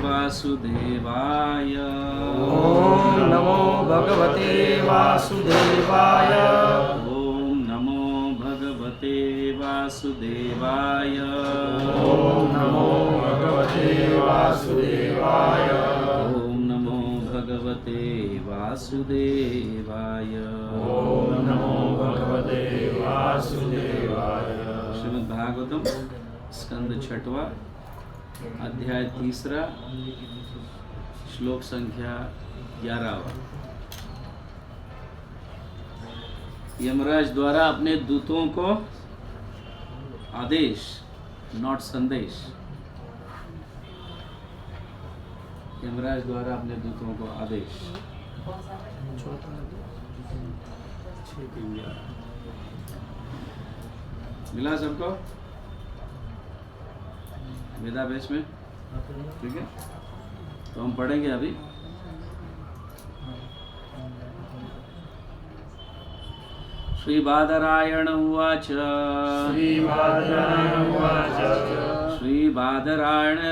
वासुदेवाय। ओम नमो भगवते वासुदेवाय। ओम नमो भगवते वासुदेवाय। ओम नमो भगवते वासुदेवाय। ओम नमो भगवते वासुदेवाय। ओम नमो भगवते वासुदेवाय। श्रीमद् भागवतम स्कंद छठवा अध्याय 3 श्लोक संख्या 11। यमराज द्वारा अपने दूतों को आदेश, नॉट संदेश। यमराज द्वारा अपने दूतों को आदेश। मिला सबको वेदावेश में? ठीक है, तो हम पढ़ेंगे अभी। श्री बादरायण उवाच। श्री बादरायण उवाच। श्री बादरायण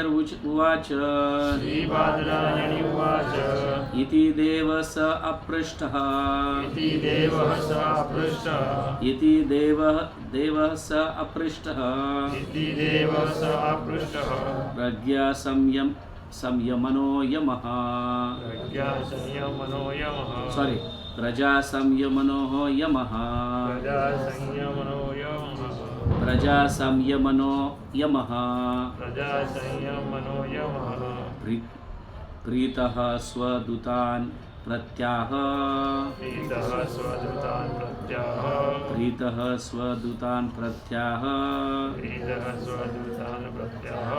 उवाच। श्री बादरायण उवाच। इति देवः स अपृष्टः। इति देवः स अपृष्टः। इति देवः स अपृष्टः। इति देवः स अपृष्टः। प्रज्ञा संयमनो यमः। प्रज्ञा संयमनो यमः। सॉरी, प्रजा संयमनो यमः। प्रजा संयमनो यमः। प्रजा संयमनो यमः। प्रजा संयमनो यमः। प्रीतः स्वदूतान् प्रत्याह। प्रीतः स्वदूतान् प्रत्याह। प्रीतः स्वदूतान् प्रत्याह। प्रीतः स्वदूतान् प्रत्याह।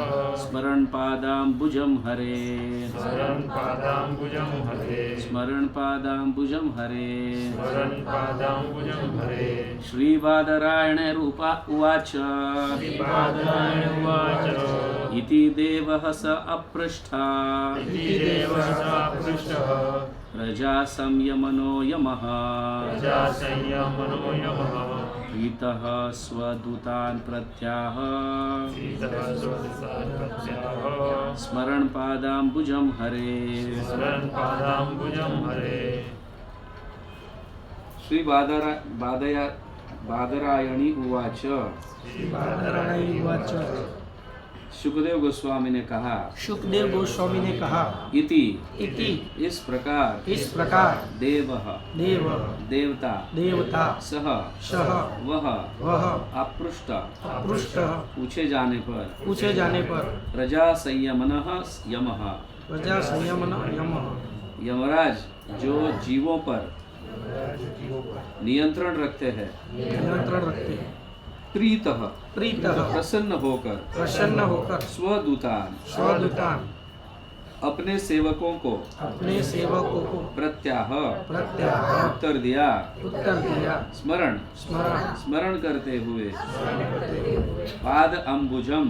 स्मरन् पादाम्बुजं हरे। स्मरन् पादाम्बुजं हरे। स्मरन् पादाम्बुजं हरे। स्मरन् पादाम्बुजं हरे। श्रीबादरायण उवाच। श्रीबादरायण उवाच। इति देवः स अपृष्टः। इति देवः स अपृष्टः। प्रजा संयमनो यमः। प्रजा संयमनो यमः। प्रीतः स्वदूतान् प्रत्याह। प्रीतः स्वदूतान् प्रत्याह। स्मरन् पादाम्बुजं हरे। स्मरन् पादाम्बुजं हरे। श्री बादरायणी उवाच। श्रीबादरायण उवाच। सुखदेव गोस्वामी ने कहा। सुखदेव गोस्वामी ने कहा। इति इस प्रकार देव देवता सह वह अपृष्ट पूछे जाने पर प्रजा संयमनः यमः। प्रजा संयमन यमः। यमराज जो जीवों पर नियंत्रण रखते हैं, प्रीतः प्रसन्न होकर स्वदूतान अपने सेवकों को प्रत्याह उत्तर दिया। स्मरण करते हुए पाद अम्बुजम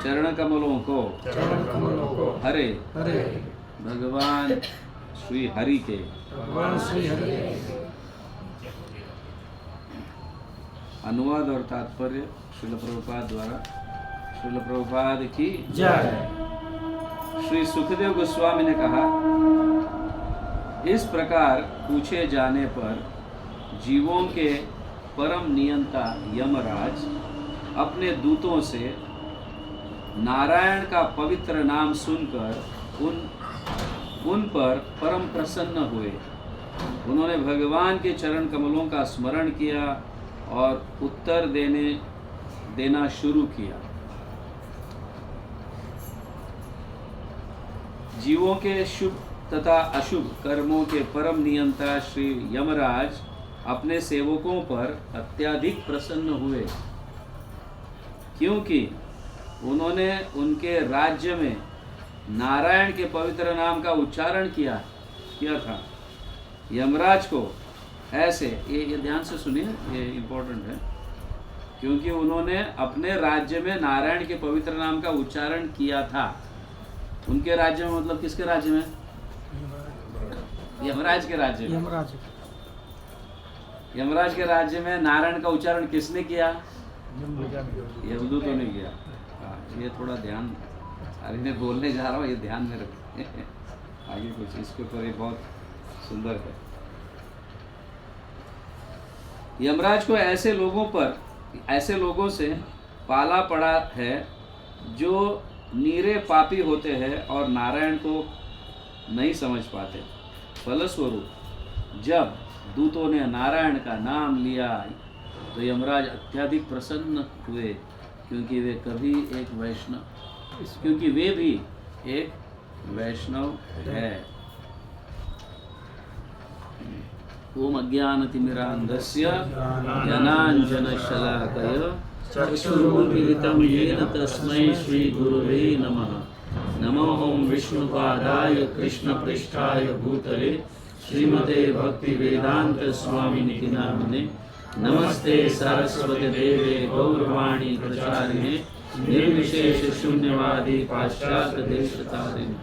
चरण कमलों को हरे भगवान श्री हरि के। अनुवाद और तात्पर्य श्रील प्रभुपाद द्वारा। श्रील प्रभुपाद की जय। श्री सुखदेव गोस्वामी ने कहा, इस प्रकार पूछे जाने पर जीवों के परम नियंता यमराज अपने दूतों से नारायण का पवित्र नाम सुनकर उन पर परम प्रसन्न हुए। उन्होंने भगवान के चरण कमलों का स्मरण किया और उत्तर देना शुरू किया। जीवों के शुभ तथा अशुभ कर्मों के परम नियंता श्री यमराज अपने सेवकों पर अत्यधिक प्रसन्न हुए, क्योंकि उन्होंने उनके राज्य में नारायण के पवित्र नाम का उच्चारण किया था। यमराज को ऐसे, ये ध्यान से सुनिए, ये इम्पोर्टेंट है, क्योंकि उन्होंने अपने राज्य में नारायण के पवित्र नाम का उच्चारण किया था। उनके राज्य में मतलब किसके राज्य में? यमराज के राज्य में। यमराज के राज्य में नारायण का उच्चारण किसने किया? यमदूतों ने किया। ये थोड़ा ध्यान अभी मैं बोलने जा रहा हूँ, ये ध्यान में रखें। आगे कुछ इसके ऊपर ये बहुत सुंदर है। यमराज को ऐसे लोगों से पाला पड़ा है जो नीरे पापी होते हैं और नारायण को नहीं समझ पाते। फलस्वरूप जब दूतों ने नारायण का नाम लिया तो यमराज अत्यधिक प्रसन्न हुए, क्योंकि वे भी एक वैष्णव है। ओम अज्ञानतिमिरान्धस्य ज्ञानाञ्जनशलाकया चक्षुरुन्मीलितं येन तस्मै श्रीगुरुवे नमः। नमो ओम विष्णुपादाय कृष्णपृष्ठाय भूतले श्रीमते भक्तिवेदांत स्वामिनिति नामिने। नमस्ते सरस्वती देवे गौरवाणी प्रचारिणे निर्विशेष शून्यवादी पाश्चात्य देशतारिणे।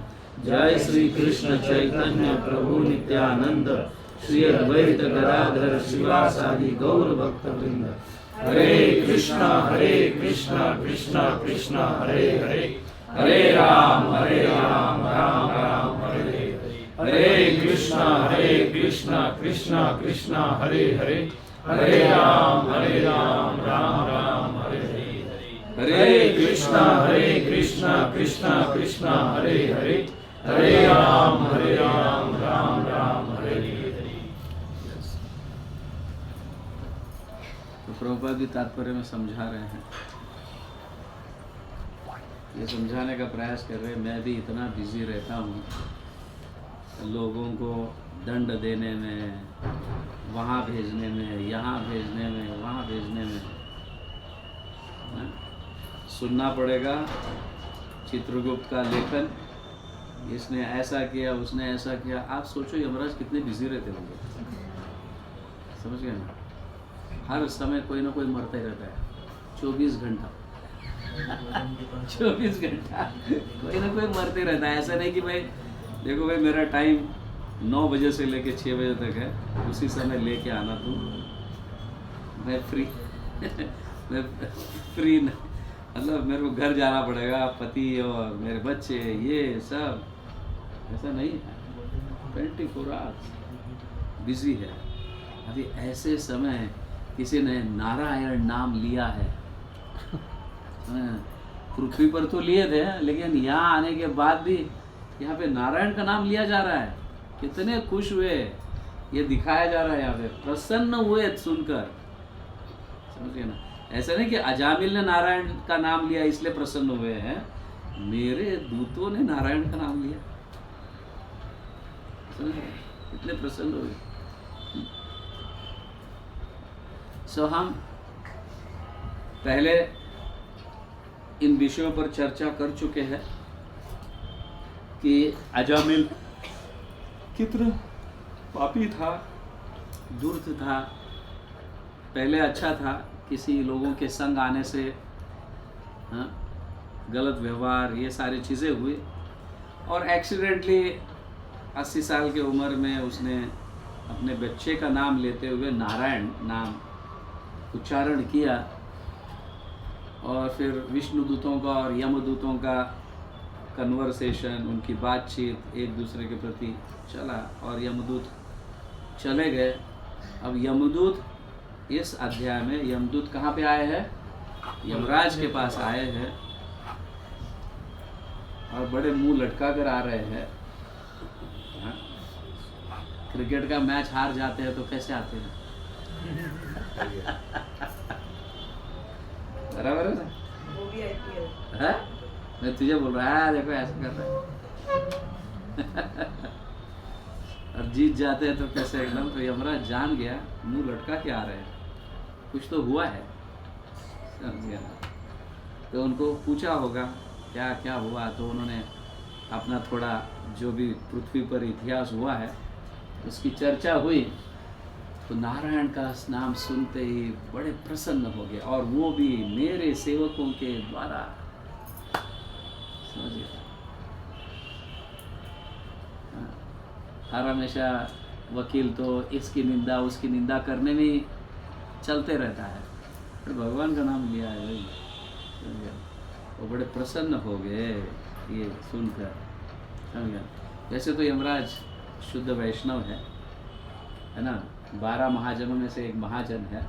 जय श्री कृष्ण चैतन्य प्रभु नित्यानंद श्री अद्वैत गदाधर शिवासादि गौर भक्तवृंद। हरे कृष्णा कृष्णा कृष्णा हरे हरे, हरे राम राम राम हरे हरे। हरे कृष्णा कृष्णा कृष्णा हरे हरे, हरे राम राम राम हरे हरे। हरे कृष्णा कृष्णा कृष्णा हरे हरे, हरे राम राम राम हरे हरे। तो प्रभुपाद भी तात्पर्य में समझा रहे हैं, ये समझाने का प्रयास कर रहे हैं। मैं भी इतना बिजी रहता हूँ लोगों को दंड देने में, वहाँ भेजने में, यहाँ भेजने में, वहाँ भेजने में। सुनना पड़ेगा चित्रगुप्त का लेखन, इसने ऐसा किया, उसने ऐसा किया। आप सोचो यमराज कितने बिजी रहते होंगे, समझ गए ना? हर समय कोई ना कोई मरते रहता है, 24 घंटा 24 घंटा कोई ना कोई मरते रहता है। ऐसा नहीं कि भाई देखो भाई मेरा टाइम 9 बजे से लेके 6 बजे तक है, उसी समय लेके आना तुम, मैं फ्री मैं फ्री न, मतलब मेरे को घर जाना पड़ेगा, पति और मेरे बच्चे ये सब, ऐसा नहीं है। 24 आवर्स बिजी है। अभी ऐसे समय किसी ने नारायण नाम लिया है, पृथ्वी पर तो लिए थे, लेकिन यहाँ आने के बाद भी यहाँ पे नारायण का नाम लिया जा रहा है। कितने खुश हुए, ये दिखाया जा रहा है, यहाँ पे प्रसन्न हुए सुनकर, समझिए ना? ऐसा नहीं कि अजामिल ने नारायण का नाम लिया इसलिए प्रसन्न हुए हैं, मेरे दूतों ने नारायण का नाम लिया, इतने प्रसन्न हुए। सो हम पहले इन विषयों पर चर्चा कर चुके हैं कि अजामिल कितना पापी था, दुर्त था। पहले अच्छा था, किसी लोगों के संग आने से गलत व्यवहार, ये सारी चीज़ें हुई, और एक्सीडेंटली 80 साल की उम्र में उसने अपने बच्चे का नाम लेते हुए नारायण नाम उच्चारण किया, और फिर विष्णु दूतों का और यमदूतों का कन्वर्सेशन, उनकी बातचीत एक दूसरे के प्रति चला, और यमदूत चले गए। अब यमदूत इस अध्याय में यमदूत कहाँ पे आए हैं? यमराज के पास आए हैं, और बड़े मुंह लटका कर आ रहे हैं। क्रिकेट का मैच हार जाते हैं तो कैसे आते हैं? बराबर है ना? मैं तुझे बोल रहा है, देखो ऐसा कर रहा है। और जीत जाते हैं तो कैसे एकदम। तो यमराज जान गया, मुंह लटका के आ रहे हैं, कुछ तो हुआ है, समझ गया ना? तो उनको पूछा होगा क्या क्या हुआ, तो उन्होंने अपना थोड़ा जो भी पृथ्वी पर इतिहास हुआ है उसकी चर्चा हुई। तो नारायण का नाम सुनते ही बड़े प्रसन्न हो गए, और वो भी मेरे सेवकों के द्वारा, समझिए। हर हमेशा वकील तो इसकी निंदा उसकी निंदा करने में चलते रहता है, तो भगवान का नाम लिया है भाई, वो बड़े प्रसन्न हो गए। ये सुनकर, समझ गया। वैसे तो यमराज शुद्ध वैष्णव है ना, 12 महाजनों में से एक महाजन है।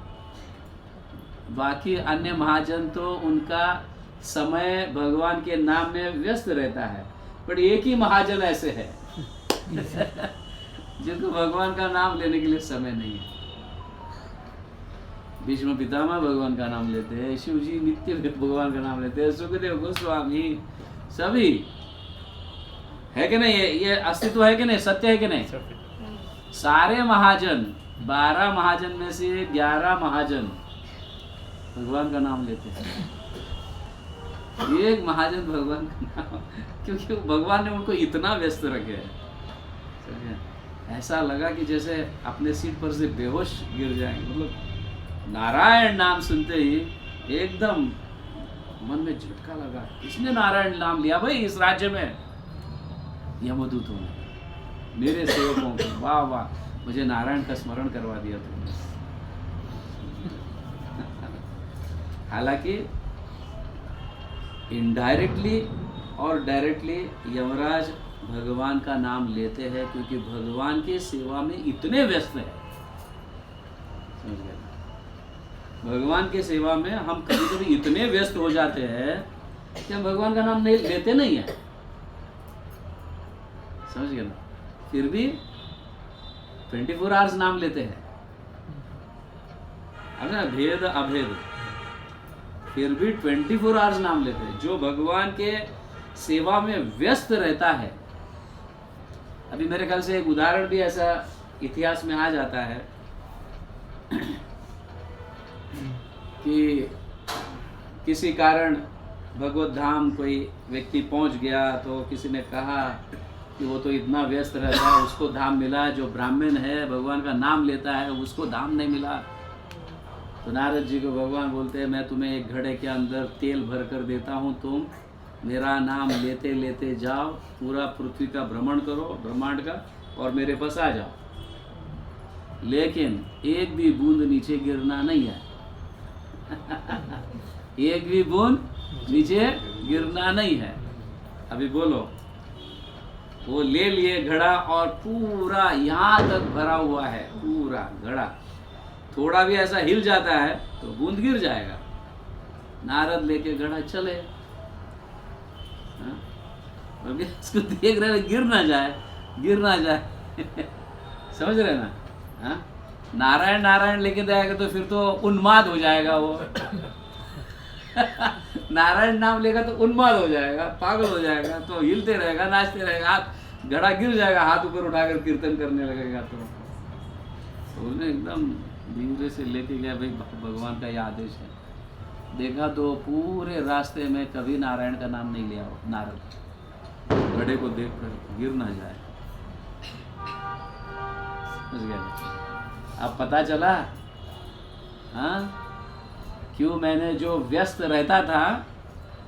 बाकी अन्य महाजन तो उनका समय भगवान के नाम में व्यस्त रहता है, पर एक ही महाजन ऐसे है जिनको भगवान का नाम लेने के लिए समय नहीं है। भीष्म पितामह भगवान का नाम लेते हैं, शिव जी नित्य भगवान का नाम लेते हैं, सुखदेव गोस्वामी सभी, है कि नहीं? ये अस्तित्व है कि नहीं, सत्य है कि नहीं? सारे महाजन 12 महाजन में से 11 महाजन भगवान का नाम लेते हैं। एक महाजन भगवान का नाम, क्योंकि भगवान ने उनको इतना व्यस्त रखे है, ऐसा लगा कि जैसे अपने सीट पर से बेहोश गिर जाएंगे। मतलब नारायण नाम सुनते ही एकदम मन में झटका लगा, इसने नारायण नाम लिया भाई इस राज्य में, यमदूतों ने, मेरे सेवकों को, वाह वाह, मुझे नारायण का स्मरण करवा दिया तुमने। हालांकि इनडायरेक्टली और डायरेक्टली यमराज भगवान का नाम लेते हैं, क्योंकि भगवान के सेवा में इतने व्यस्त है, समझ गए? भगवान के सेवा में हम कभी कभी इतने व्यस्त हो जाते हैं कि हम भगवान का नाम नहीं लेते नहीं है, समझ गए ना? फिर भी 24 आवर्स नाम लेते हैं, अब ना भेद अभेद, फिर भी 24 आवर्स नाम लेते हैं। जो भगवान के सेवा में व्यस्त रहता है, अभी मेरे ख्याल से एक उदाहरण भी ऐसा इतिहास में आ जाता है कि किसी कारण भगवत धाम कोई व्यक्ति पहुंच गया, तो किसी ने कहा कि वो तो इतना व्यस्त रहता है, उसको धाम मिला, जो ब्राह्मण है भगवान का नाम लेता है उसको धाम नहीं मिला। तो नारद जी को भगवान बोलते हैं, मैं तुम्हें एक घड़े के अंदर तेल भर कर देता हूँ, तुम मेरा नाम लेते लेते जाओ, पूरा पृथ्वी का भ्रमण करो, ब्रह्मांड का, और मेरे पास आ जाओ, लेकिन एक भी बूंद नीचे गिरना नहीं है एक भी बूंद नीचे गिरना नहीं है। अभी बोलो, वो ले लिए घड़ा और पूरा यहाँ तक भरा हुआ है, पूरा घड़ा, थोड़ा भी ऐसा हिल जाता है तो बूंद गिर जाएगा। नारद लेके घड़ा चले, उसको देख रहे गिर ना जाए, गिर ना जाए समझ रहे ना? हाँ, नारायण नारायण लेके जाएगा तो फिर तो उन्माद हो जाएगा वो नारायण नाम लेगा तो उन्माद हो जाएगा, पागल हो जाएगा, तो हिलते रहेगा, नाचते रहेगा, हाथ घड़ा गिर जाएगा, हाथ ऊपर उठाकर कीर्तन करने लगेगा। तो उसने एकदम धीरे से लेके गया, भाई भगवान का ये आदेश है। देखा तो पूरे रास्ते में कभी नारायण का नाम नहीं लिया नारद, घड़े को देखकर गिर ना जाए, समझ गया? अब पता चला हाँ, क्यों मैंने जो व्यस्त रहता था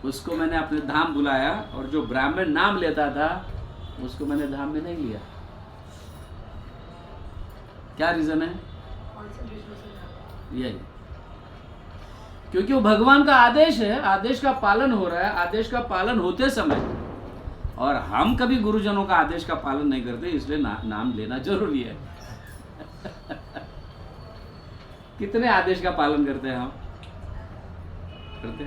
उसको मैंने अपने धाम बुलाया, और जो ब्राह्मण नाम लेता था उसको मैंने धाम में नहीं लिया। क्या रीजन है? यही, क्योंकि वो भगवान का आदेश है, आदेश का पालन हो रहा है, आदेश का पालन होते समय, और हम कभी गुरुजनों का आदेश का पालन नहीं करते, इसलिए नाम लेना जरूरी है कितने आदेश का पालन करते हैं हम? करते?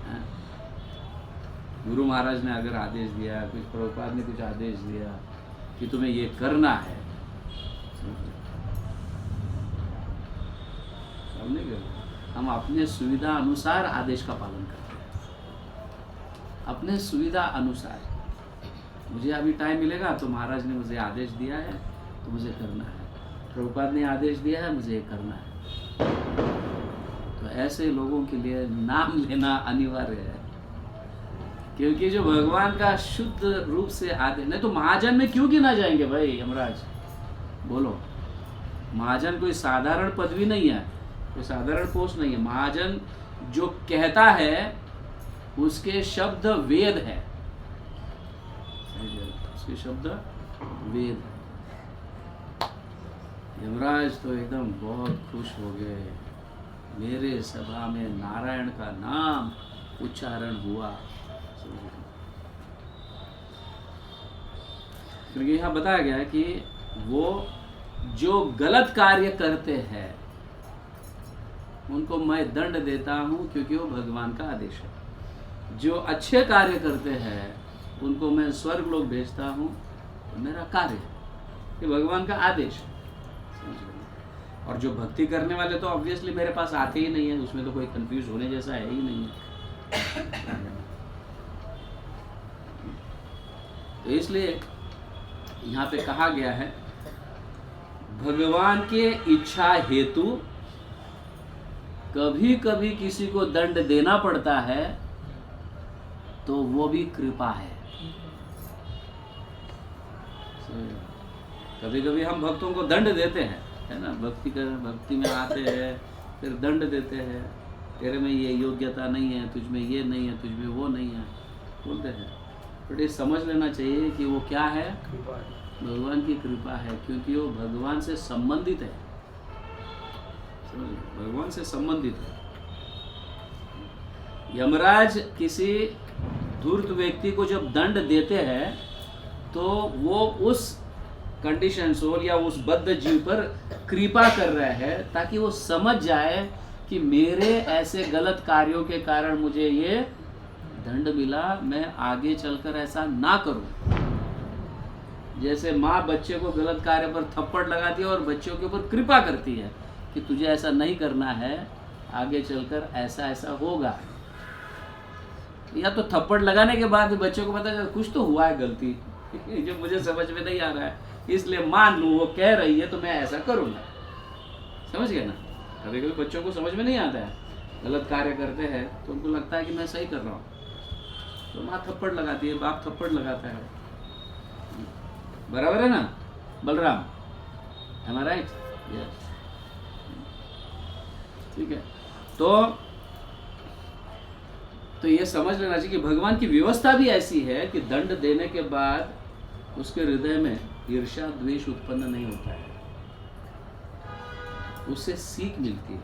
हाँ? गुरु महाराज ने अगर आदेश दिया, कुछ प्रभुपाद ने कुछ आदेश दिया कि तुम्हें ये करना है, हम नहीं करते, हम अपने सुविधा अनुसार आदेश का पालन करते हैं, अपने सुविधा अनुसार। मुझे अभी टाइम मिलेगा तो महाराज ने मुझे आदेश दिया है तो मुझे करना है, प्रभुपाद ने आदेश दिया है मुझे करना है। तो ऐसे लोगों के लिए नाम लेना अनिवार्य है, क्योंकि जो भगवान का शुद्ध रूप से आदेश, नहीं तो महाजन में क्यों गिना जाएंगे भाई यमराज? बोलो, महाजन कोई साधारण पदवी नहीं है, कोई साधारण पोस्ट नहीं है। महाजन जो कहता है उसके शब्द वेद है, उसके शब्द वेद है। यमराज तो एकदम बहुत खुश हो गए, मेरे सभा में नारायण का नाम उच्चारण हुआ, क्योंकि यहाँ बताया गया है कि वो जो गलत कार्य करते हैं उनको मैं दंड देता हूँ, क्योंकि वो भगवान का आदेश है। जो अच्छे कार्य करते हैं उनको मैं स्वर्ग लोक भेजता हूँ, तो मेरा कार्य है, ये भगवान का आदेश है। और जो भक्ति करने वाले तो ऑब्वियसली मेरे पास आते ही नहीं है, उसमें तो कोई कंफ्यूज होने जैसा है ही नहीं है। तो इसलिए यहाँ पे कहा गया है भगवान के इच्छा हेतु कभी कभी किसी को दंड देना पड़ता है, तो वो भी कृपा है। कभी कभी हम भक्तों को दंड देते हैं, है ना, भक्ति में आते हैं, फिर दंड देते हैं, तेरे में ये योग्यता नहीं है, तुझ में ये नहीं है, तुझ में वो नहीं है, बोलते हैं। बट ये समझ लेना चाहिए कि वो क्या है, भगवान की कृपा है, क्योंकि वो भगवान से संबंधित है, भगवान से संबंधित है। यमराज किसी धूर्त व्यक्ति को जब दंड देते हैं तो वो उस कंडीशन सोल या उस बद्ध जीव पर कृपा कर रहे हैं, ताकि वो समझ जाए कि मेरे ऐसे गलत कार्यों के कारण मुझे ये दंड मिला, मैं आगे चलकर ऐसा ना करूं। जैसे माँ बच्चे को गलत कार्य पर थप्पड़ लगाती है और बच्चों के ऊपर कृपा करती है कि तुझे ऐसा नहीं करना है, आगे चलकर ऐसा ऐसा होगा। या तो थप्पड़ लगाने के बाद बच्चों को पता चला कुछ तो हुआ है गलती जो मुझे समझ में नहीं आ रहा है, इसलिए मान लूँ वो कह रही है तो मैं ऐसा करूँगा। समझ गए ना? कभी कभी बच्चों को समझ में नहीं आता है, गलत कार्य करते हैं तो उनको लगता है कि मैं सही कर रहा हूँ, तो माँ थप्पड़ लगाती है, बाप थप्पड़ लगाता है। बराबर है ना Balram? am I right? Yes. ठीक है, तो ये समझ लेना चाहिए कि भगवान की व्यवस्था भी ऐसी है कि दंड देने के बाद उसके हृदय में ईर्ष्या द्वेष उत्पन्न नहीं होता है, उससे सीख मिलती है।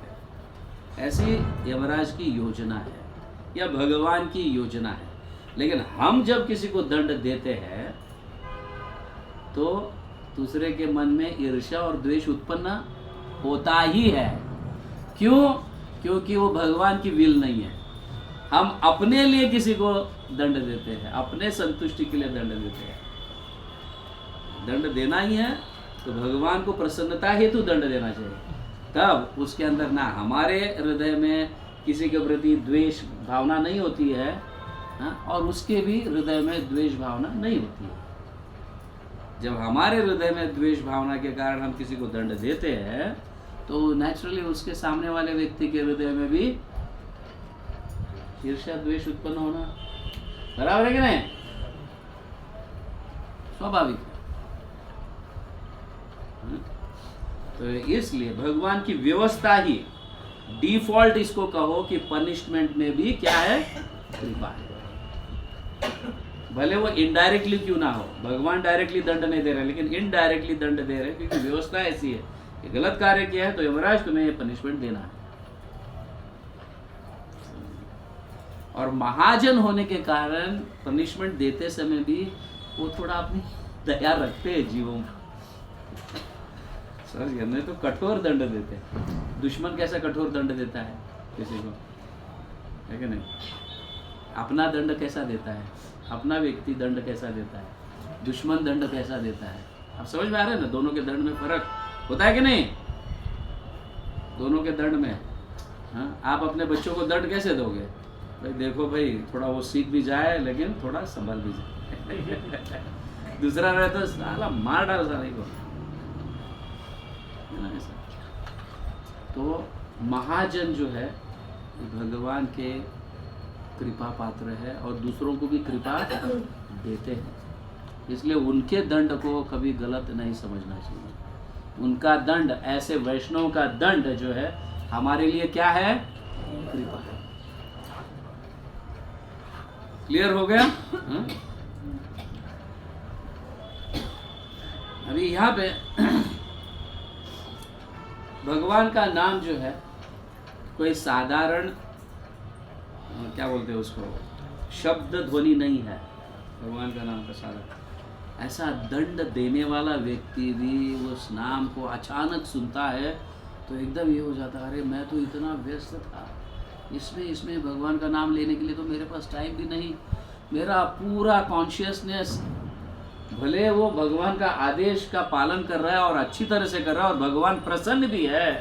ऐसी यमराज की योजना है या भगवान की योजना है। लेकिन हम जब किसी को दंड देते हैं तो दूसरे के मन में ईर्ष्या और द्वेष उत्पन्न होता ही है। क्यों? क्योंकि वो भगवान की विल नहीं है। हम अपने लिए किसी को दंड देते हैं, अपने संतुष्टि के लिए दंड देते हैं। दंड देना ही है तो भगवान को प्रसन्नता हेतु दंड देना चाहिए, तब उसके अंदर ना हमारे हृदय में किसी के प्रति द्वेष भावना नहीं होती है, और उसके भी हृदय में द्वेष भावना नहीं होती है। जब हमारे हृदय में द्वेष भावना के कारण हम किसी को दंड देते हैं तो नेचुरली उसके सामने वाले व्यक्ति के हृदय में भी ईर्ष्या द्वेष उत्पन्न होना बराबर है कि नहीं? स्वाभाविक है। तो इसलिए भगवान की व्यवस्था ही डिफॉल्ट इसको कहो कि पनिशमेंट में भी क्या है, कृपा है। भले वो इनडायरेक्टली क्यों ना हो, भगवान डायरेक्टली दंड नहीं दे रहे लेकिन इनडायरेक्टली दंड दे रहे, क्योंकि व्यवस्था ऐसी है कि गलत कार्य किया है तो यमराज तुम्हें ये पनिशमेंट देना है। और महाजन होने के कारण पनिशमेंट देते समय भी वो थोड़ा अपनी दया रखते हैं जीवों में। सर ये तो कठोर दंड देते हैं। दुश्मन कैसा कठोर दंड देता है किसी को, है कि नहीं? अपना दंड कैसा देता है, अपना व्यक्ति दंड कैसा देता है, दुश्मन दंड कैसा देता है। आप समझ में आ रहे हैं ना? दोनों के दंड में फर्क होता है कि नहीं? दोनों के दंड में। हाँ, आप अपने बच्चों को दंड कैसे दोगे? भाई देखो भाई, थोड़ा वो सीख भी जाए लेकिन थोड़ा संभल भी जाए। दूसरा रहे तो साला मार डाल साले को। तो महाजन जो है भगवान के कृपा पात्र है और दूसरों को भी कृपा देते हैं, इसलिए उनके दंड को कभी गलत नहीं समझना चाहिए। उनका दंड, ऐसे वैष्णव का दंड जो है हमारे लिए क्या है, कृपा है। क्लियर हो गया? अभी यहाँ पे भगवान का नाम जो है कोई साधारण क्या बोलते हैं उसको, शब्द ध्वनि नहीं है भगवान का नाम का सारा। ऐसा दंड देने वाला व्यक्ति भी उस नाम को अचानक सुनता है तो एकदम ये हो जाता है, अरे मैं तो इतना व्यस्त था इसमें भगवान का नाम लेने के लिए तो मेरे पास टाइम भी नहीं। मेरा पूरा कॉन्शियसनेस भले वो भगवान का आदेश का पालन कर रहा है और अच्छी तरह से कर रहा है और भगवान प्रसन्न भी है,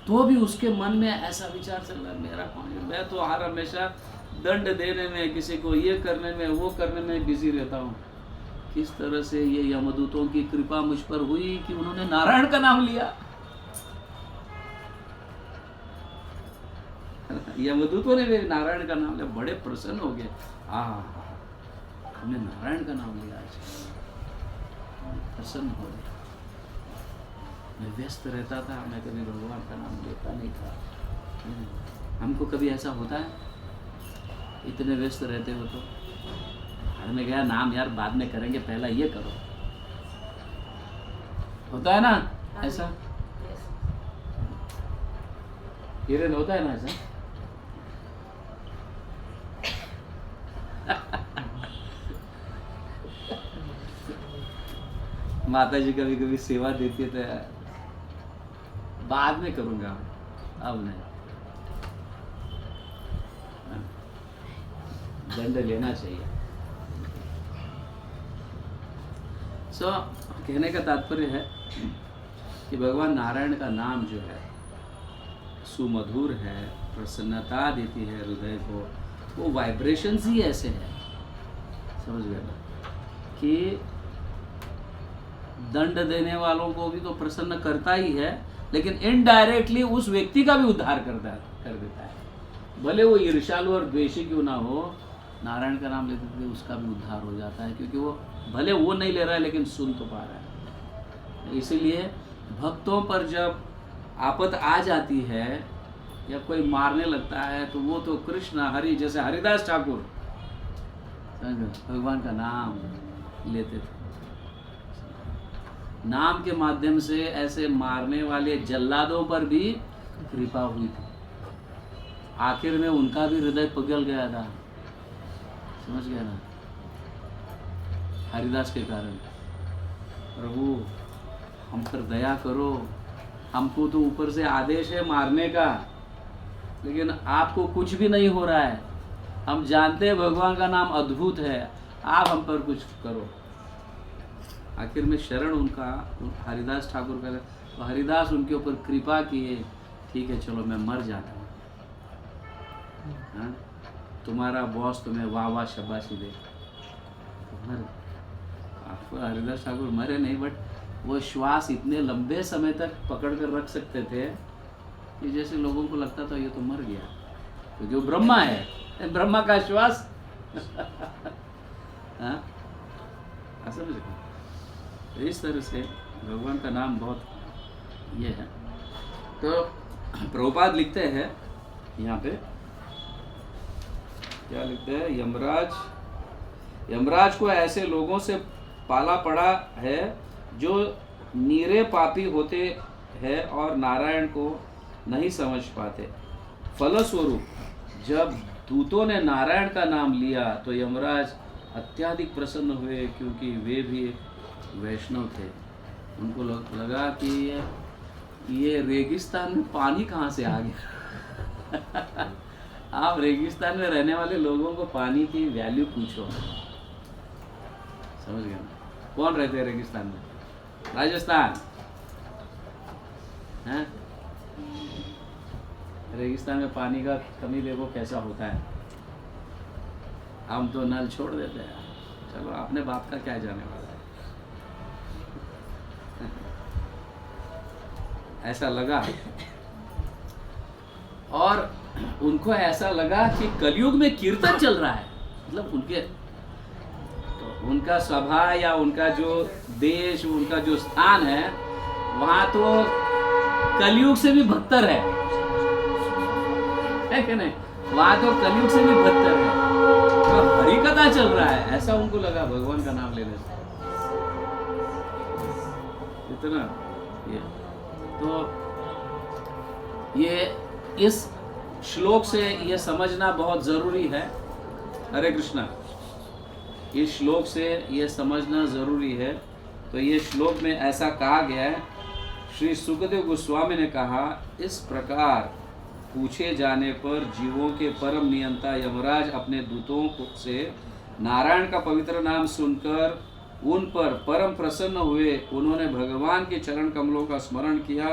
तो भी उसके मन में ऐसा विचार चल रहा है, मेरा कौन, मैं तो हर हमेशा दंड देने में, किसी को ये करने में वो करने में बिजी रहता हूँ। किस तरह से ये यमदूतों की कृपा मुझ पर हुई कि उन्होंने नारायण का नाम लिया। यमदूतों ने भी नारायण का नाम लिया, बड़े प्रसन्न हो गए। हमने नारायण का नाम लिया, आज प्रसन्न हो गए। मैं व्यस्त रहता था, मैं कभी भगवान का नाम लेता नहीं था। हमको कभी ऐसा होता है, इतने व्यस्त रहते हो तो घर में गया, नाम यार बाद में करेंगे, पहला ये करो, होता है ना ऐसा? हिरन होता है ना ऐसा? माता जी कभी कभी सेवा देती है तो बाद में करूंगा, अब नहीं। दंड लेना चाहिए। कहने का तात्पर्य है कि भगवान नारायण का नाम जो है सुमधुर है, प्रसन्नता देती है हृदय को। वो वाइब्रेशंस ही ऐसे हैं, समझ गए ना, कि दंड देने वालों को भी तो प्रसन्न करता ही है, लेकिन इनडायरेक्टली उस व्यक्ति का भी उद्धार कर देता है। भले वो ईर्ष्यालु और द्वेषी क्यों ना हो, नारायण का नाम लेते थे उसका भी उद्धार हो जाता है, क्योंकि वो भले वो नहीं ले रहा है लेकिन सुन तो पा रहा है। इसीलिए भक्तों पर जब आपत आ जाती है या कोई मारने लगता है तो वो तो कृष्ण हरि, जैसे हरिदास ठाकुर भगवान का नाम लेते थे। नाम के माध्यम से ऐसे मारने वाले जल्लादों पर भी कृपा हुई थी। आखिर में उनका भी हृदय पिघल गया था, समझ गया ना, हरिदास के कारण। प्रभु हम पर दया करो, हमको तो ऊपर से आदेश है मारने का, लेकिन आपको कुछ भी नहीं हो रहा है। हम जानते हैं भगवान का नाम अद्भुत है, आप हम पर कुछ करो। आखिर में शरण उनका हरिदास ठाकुर का, तो हरिदास उनके ऊपर कृपा किए, ठीक है चलो मैं मर जाता हूँ, हाँ? तुम्हारा बॉस तुम्हें वाह वाह शाबाशी दे। आपको हरिदास ठाकुर मरे नहीं, बट वो श्वास इतने लंबे समय तक पकड़ कर रख सकते थे कि जैसे लोगों को लगता था ये तो मर गया, क्योंकि वो ब्रह्मा है, ब्रह्मा का श्वास। हाँ, समझ गए? तो इस तरह से भगवान का नाम बहुत ये है। तो प्रभुपाद लिखते हैं यहाँ पे, क्या लिखते हैं, यमराज को ऐसे लोगों से पाला पड़ा है जो नीरे पापी होते हैं और नारायण को नहीं समझ पाते। फलस्वरूप जब दूतों ने नारायण का नाम लिया तो यमराज अत्यधिक प्रसन्न हुए, क्योंकि वे भी वैष्णव थे। उनको लगा कि ये रेगिस्तान में पानी कहाँ से आ गया। आप रेगिस्तान में रहने वाले लोगों को पानी की वैल्यू पूछो, समझ गए ना? कौन रहते हैं रेगिस्तान में? राजस्थान है। रेगिस्तान में पानी का कमी देखो कैसा होता है। हम तो नल छोड़ देते हैं, चलो अपने बाप का क्या जाने वाला है। ऐसा लगा, और उनको ऐसा लगा कि कलयुग में कीर्तन चल रहा है, मतलब उनका सभा या उनका जो देश, उनका जो स्थान है, वहां तो कलयुग से भी बदतर है कि नहीं? वहां तो कलयुग से भी बदतर है, तो हरि कथा चल रहा है, ऐसा उनको लगा भगवान का नाम लेने से। इतना ये तो ये इस श्लोक से ये समझना बहुत जरूरी है हरे कृष्णा। इस श्लोक से ये समझना जरूरी है। तो ये श्लोक में ऐसा कहा गया है, श्री सुखदेव गोस्वामी ने कहा, इस प्रकार पूछे जाने पर जीवों के परम नियंता यमराज अपने दूतों से नारायण का पवित्र नाम सुनकर उन पर परम प्रसन्न हुए। उन्होंने भगवान के चरण कमलों का स्मरण किया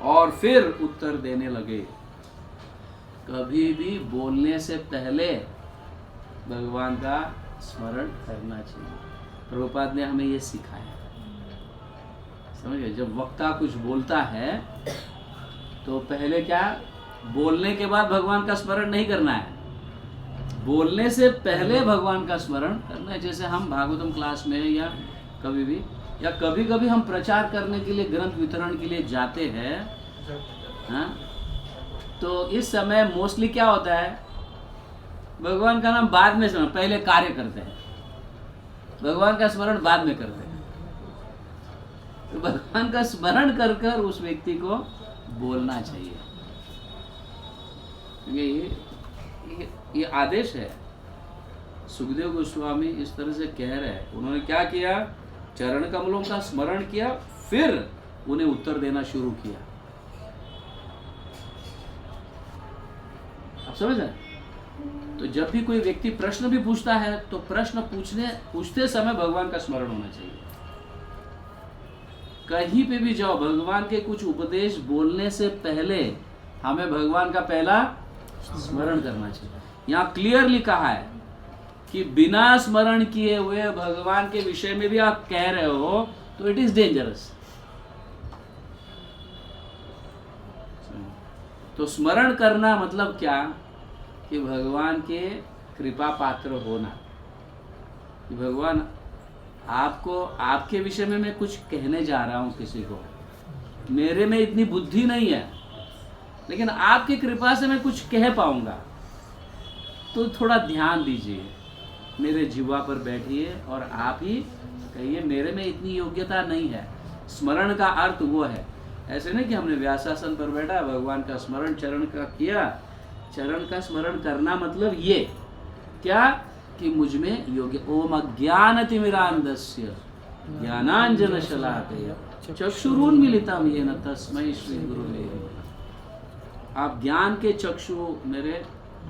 और फिर उत्तर देने लगे। कभी भी बोलने से पहले भगवान का स्मरण करना चाहिए। प्रभुपाद ने हमें ये सिखाया। समझिए, जब वक्ता कुछ बोलता है तो पहले क्या, बोलने के बाद भगवान का स्मरण नहीं करना है, बोलने से पहले भगवान का स्मरण करना है। जैसे हम भागवतम क्लास में या कभी भी, या कभी कभी हम प्रचार करने के लिए, ग्रंथ वितरण के लिए जाते हैं, हाँ, तो इस समय मोस्टली क्या होता है, भगवान का नाम बाद में स्मरण, पहले कार्य करते हैं, भगवान का स्मरण बाद में करते हैं। तो भगवान का स्मरण कर कर उस व्यक्ति को बोलना चाहिए। ये आदेश है। सुखदेव गोस्वामी इस तरह से कह रहे हैं। उन्होंने क्या किया, चरण कमलों का स्मरण किया, फिर उन्हें उत्तर देना शुरू किया। आप समझ रहे? तो जब भी कोई व्यक्ति प्रश्न भी पूछता है तो प्रश्न पूछते समय भगवान का स्मरण होना चाहिए। कहीं पे भी जाओ, भगवान के कुछ उपदेश बोलने से पहले हमें भगवान का पहला स्मरण करना चाहिए। यहाँ क्लियरली कहा है कि बिना स्मरण किए हुए भगवान के विषय में भी आप कह रहे हो तो इट इज डेंजरस। तो स्मरण करना मतलब क्या, कि भगवान के कृपा पात्र होना, कि भगवान आपको, आपके विषय में मैं कुछ कहने जा रहा हूं किसी को, मेरे में इतनी बुद्धि नहीं है, लेकिन आपकी कृपा से मैं कुछ कह पाऊंगा, तो थोड़ा ध्यान दीजिए, मेरे जीवा पर बैठिए और आप ही कहिए मेरे में इतनी योग्यता नहीं है। स्मरण का अर्थ वो है, ऐसे नहीं कि हमने व्यासासन पर बैठा, भगवान का स्मरण चरण का किया। चरण का स्मरण करना मतलब ये क्या, कि मुझ में योग्य, ओम अज्ञानतिमिरान्धस्य ज्ञानांजन शलाकया चक्षुरुन्मीलितं येन तस्मै श्री गुरुवे नमः। आप ज्ञान के चक्षु मेरे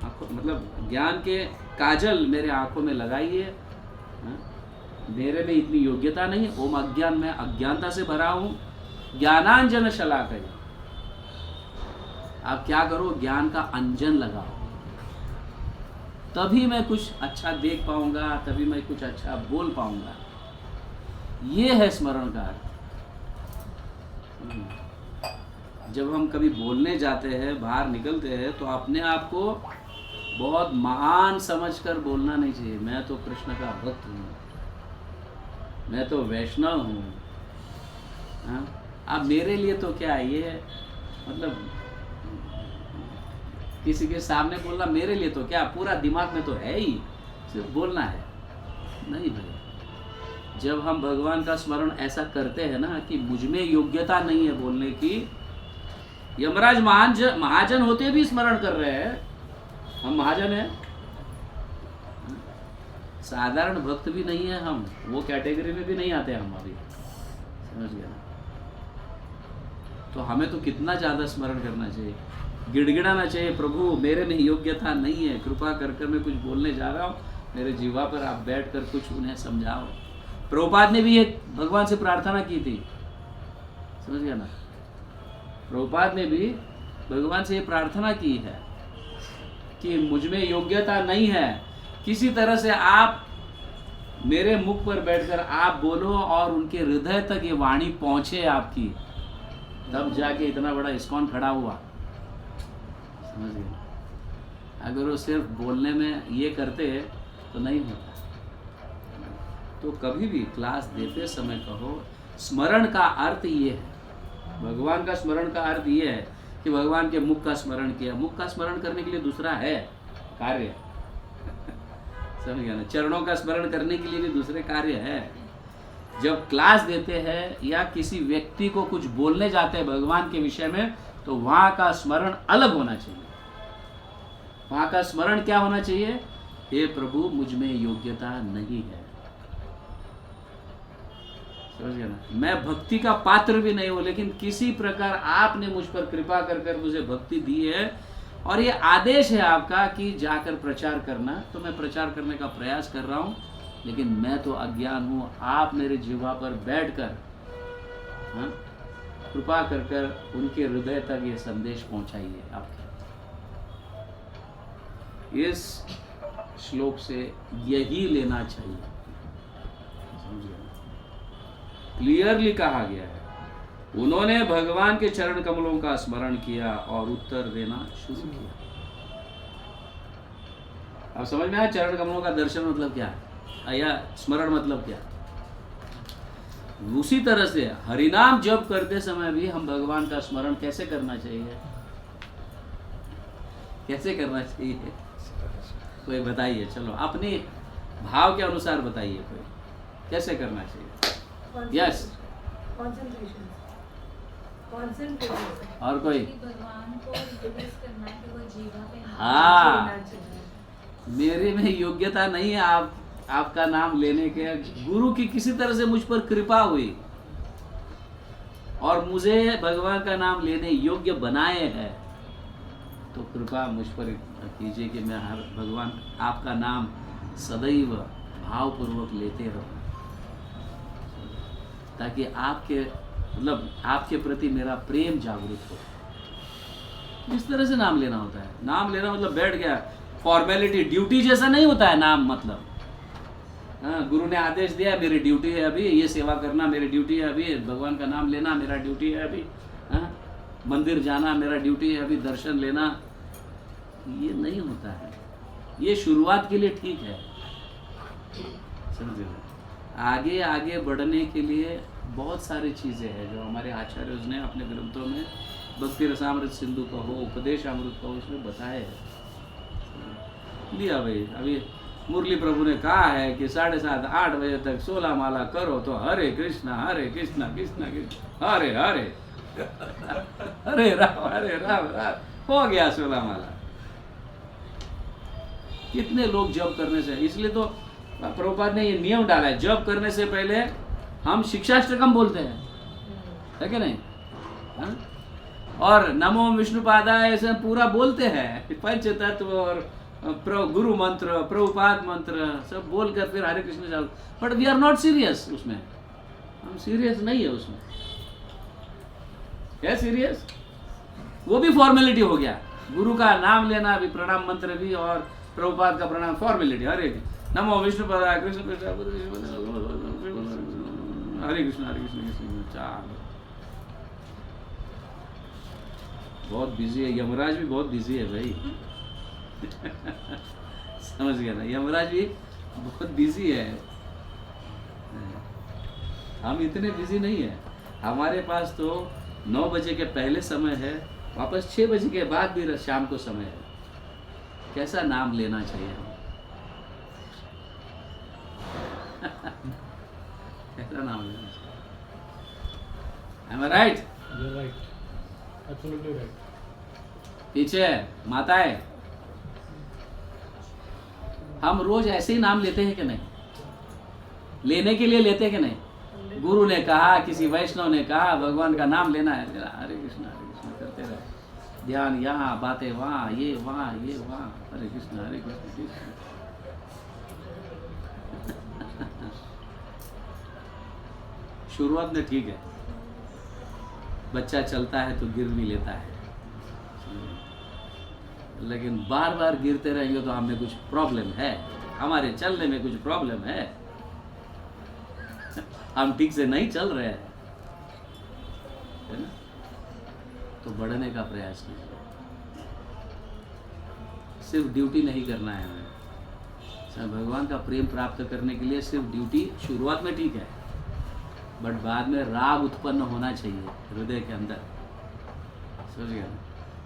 आंखों, मतलब ज्ञान के काजल मेरे आंखों में लगाइए। मेरे में इतनी योग्यता नहीं, ओम अज्ञान, मैं अज्ञानता से भरा हूँ। ज्ञानांजन शलाकया, आप क्या करो, ज्ञान का अंजन लगाओ, तभी मैं कुछ अच्छा देख पाऊंगा, तभी मैं कुछ अच्छा बोल पाऊंगा। ये है स्मरण का अर्थ। जब हम कभी बोलने जाते हैं, बाहर निकलते हैं, तो अपने आप को बहुत महान समझकर बोलना नहीं चाहिए। मैं तो कृष्ण का भक्त हूँ, मैं तो वैष्णव हूँ। अब मेरे लिए तो क्या है, ये मतलब किसी के सामने बोलना मेरे लिए तो क्या, पूरा दिमाग में तो है ही, सिर्फ बोलना है नहीं भाई। जब हम भगवान का स्मरण ऐसा करते हैं ना कि मुझ में योग्यता नहीं है बोलने की, यमराज महाजन होते भी स्मरण कर रहे हैं, हम महाजन हैं, साधारण भक्त भी नहीं है हम, वो कैटेगरी में भी नहीं आते हम अभी, समझ गया ना। तो हमें तो कितना ज्यादा स्मरण करना चाहिए, गिड़गिड़ाना चाहिए, प्रभु मेरे में योग्यता नहीं है, कृपा कर कर मैं कुछ बोलने जा रहा हूँ, मेरे जीवा पर आप बैठ कर कुछ उन्हें समझाओ। प्रभुपाद ने भी एक भगवान से प्रार्थना की थी, समझ गया ना। प्रभुपाद ने भी भगवान से ये प्रार्थना की है कि मुझ में योग्यता नहीं है, किसी तरह से आप मेरे मुख पर बैठकर आप बोलो और उनके हृदय तक ये वाणी पहुंचे आपकी, तब जाके इतना बड़ा इस्कॉन खड़ा हुआ, समझ गए। अगर वो सिर्फ बोलने में ये करते तो नहीं होता। तो कभी भी क्लास देते समय कहो, स्मरण का अर्थ ये है, भगवान का स्मरण का अर्थ ये है कि भगवान के मुख का स्मरण किया। मुख का स्मरण करने के लिए दूसरा है कार्य, समझ गया ना। चरणों का स्मरण करने के लिए भी दूसरे कार्य है। जब क्लास देते हैं या किसी व्यक्ति को कुछ बोलने जाते हैं भगवान के विषय में, तो वहाँ का स्मरण अलग होना चाहिए। वहाँ का स्मरण क्या होना चाहिए हे प्रभु मुझ में योग्यता नहीं है। समझ गए ना? मैं भक्ति का पात्र भी नहीं हूं, लेकिन किसी प्रकार आपने मुझ पर कृपा कर कर मुझे भक्ति दी है और ये आदेश है आपका कि जाकर प्रचार करना, तो मैं प्रचार करने का प्रयास कर रहा हूं, लेकिन मैं तो अज्ञान हूं। आप मेरे जीवा पर बैठकर कृपा कर कर उनके हृदय तक ये संदेश पहुंचाइए। आपके इस श्लोक से यही लेना चाहिए। समझिए, क्लियरली कहा गया है, उन्होंने भगवान के चरण कमलों का स्मरण किया और उत्तर देना शुरू किया। अब समझ में आया चरण कमलों का दर्शन मतलब क्या है या स्मरण मतलब क्या? उसी तरह से हरिनाम जप करते समय भी हम भगवान का स्मरण कैसे करना चाहिए? कैसे करना चाहिए? कोई बताइए, चलो अपने भाव के अनुसार बताइए, कोई कैसे करना चाहिए? यस, और कोई? भगवान को रिक्वेस्ट करना है कि वो जीवा पे हाँ, मेरे में योग्यता नहीं है आपका नाम लेने के। गुरु की किसी तरह से मुझ पर कृपा हुई और मुझे भगवान का नाम लेने योग्य बनाए हैं, तो कृपा मुझ पर कीजिए कि मैं हर भगवान आपका नाम सदैव भावपूर्वक लेते रहूं, ताकि आपके मतलब आपके प्रति मेरा प्रेम जागृत हो। इस तरह से नाम लेना होता है। नाम लेना मतलब बैठ गया फॉर्मेलिटी, ड्यूटी जैसा नहीं होता है नाम मतलब। गुरु ने आदेश दिया, मेरी ड्यूटी है अभी ये सेवा करना, मेरी ड्यूटी है अभी भगवान का नाम लेना, मेरा ड्यूटी है अभी मंदिर जाना, मेरा ड्यूटी है अभी दर्शन लेना। ये नहीं होता है। ये शुरुआत के लिए ठीक है, समझे? आगे आगे बढ़ने के लिए बहुत सारी चीज़ें हैं जो हमारे आचार्यों ने अपने ग्रंथों में भक्ति रसामृत सिंधु कहो, उपदेश अमृत कहो, इसमें बताए लिया भाई। अभी मुरली प्रभु ने कहा है कि 7:30-8 बजे तक 16 माला करो तो हरे कृष्णा कृष्णा कृष्ण हरे हरे हरे राम हो गया 16 माला। कितने लोग जप करने से, इसलिए तो प्रभुपाद ने ये नियम डाला है, जप करने से पहले हम शिक्षाष्टकम बोलते हैं, है कि नहीं? और नमो विष्णुपादाय ऐसे पूरा बोलते हैं, पंच तत्व और गुरु मंत्र, प्रभुपाद मंत्र सब बोलकर फिर हरे कृष्ण चालू। But we are not serious उसमें, हम सीरियस नहीं है उसमें। क्या सीरियस? वो भी फॉर्मेलिटी हो गया। गुरु का नाम लेना भी, प्रणाम मंत्र भी, और प्रभुपाद का प्रणाम फॉर्मेलिटी। हरे नमो विष्णुपादाय कृष्ण कृष्ण हरे कृष्ण कृष्ण चाल। बहुत बिजी है यमराज भी, बहुत बिजी है भाई। समझ गया ना? यमराज भी बहुत बिजी है। हम इतने बिजी नहीं है। हमारे पास तो 9 बजे के पहले समय है, वापस 6 बजे के बाद भी शाम को समय है। कैसा नाम लेना चाहिए हम? कैसा नाम लेना चाहिए? Am I right? You're right. Absolutely right. पीछे माताएं, हम रोज ऐसे ही नाम लेते हैं कि नहीं? लेने के लिए लेते हैं कि नहीं? गुरु ने कहा, किसी वैष्णव ने कहा भगवान का नाम लेना है, हरे कृष्ण करते रहे। ध्यान यहाँ, बातें वहाँ, ये वहाँ, ये वहाँ, हरे कृष्ण कृष्ण। शुरुआत में ठीक है, बच्चा चलता है तो गिर भी लेता है, लेकिन बार बार गिरते रहेंगे तो हमें कुछ प्रॉब्लम है, हमारे चलने में कुछ प्रॉब्लम है। हम ठीक से नहीं चल रहे हैं, है ना? तो बढ़ने का प्रयास कीजिए। सिर्फ ड्यूटी नहीं करना है हमें। भगवान का प्रेम प्राप्त करने के लिए सिर्फ ड्यूटी शुरुआत में ठीक है, बट बाद में राग उत्पन्न होना चाहिए हृदय के अंदर। समझ गया?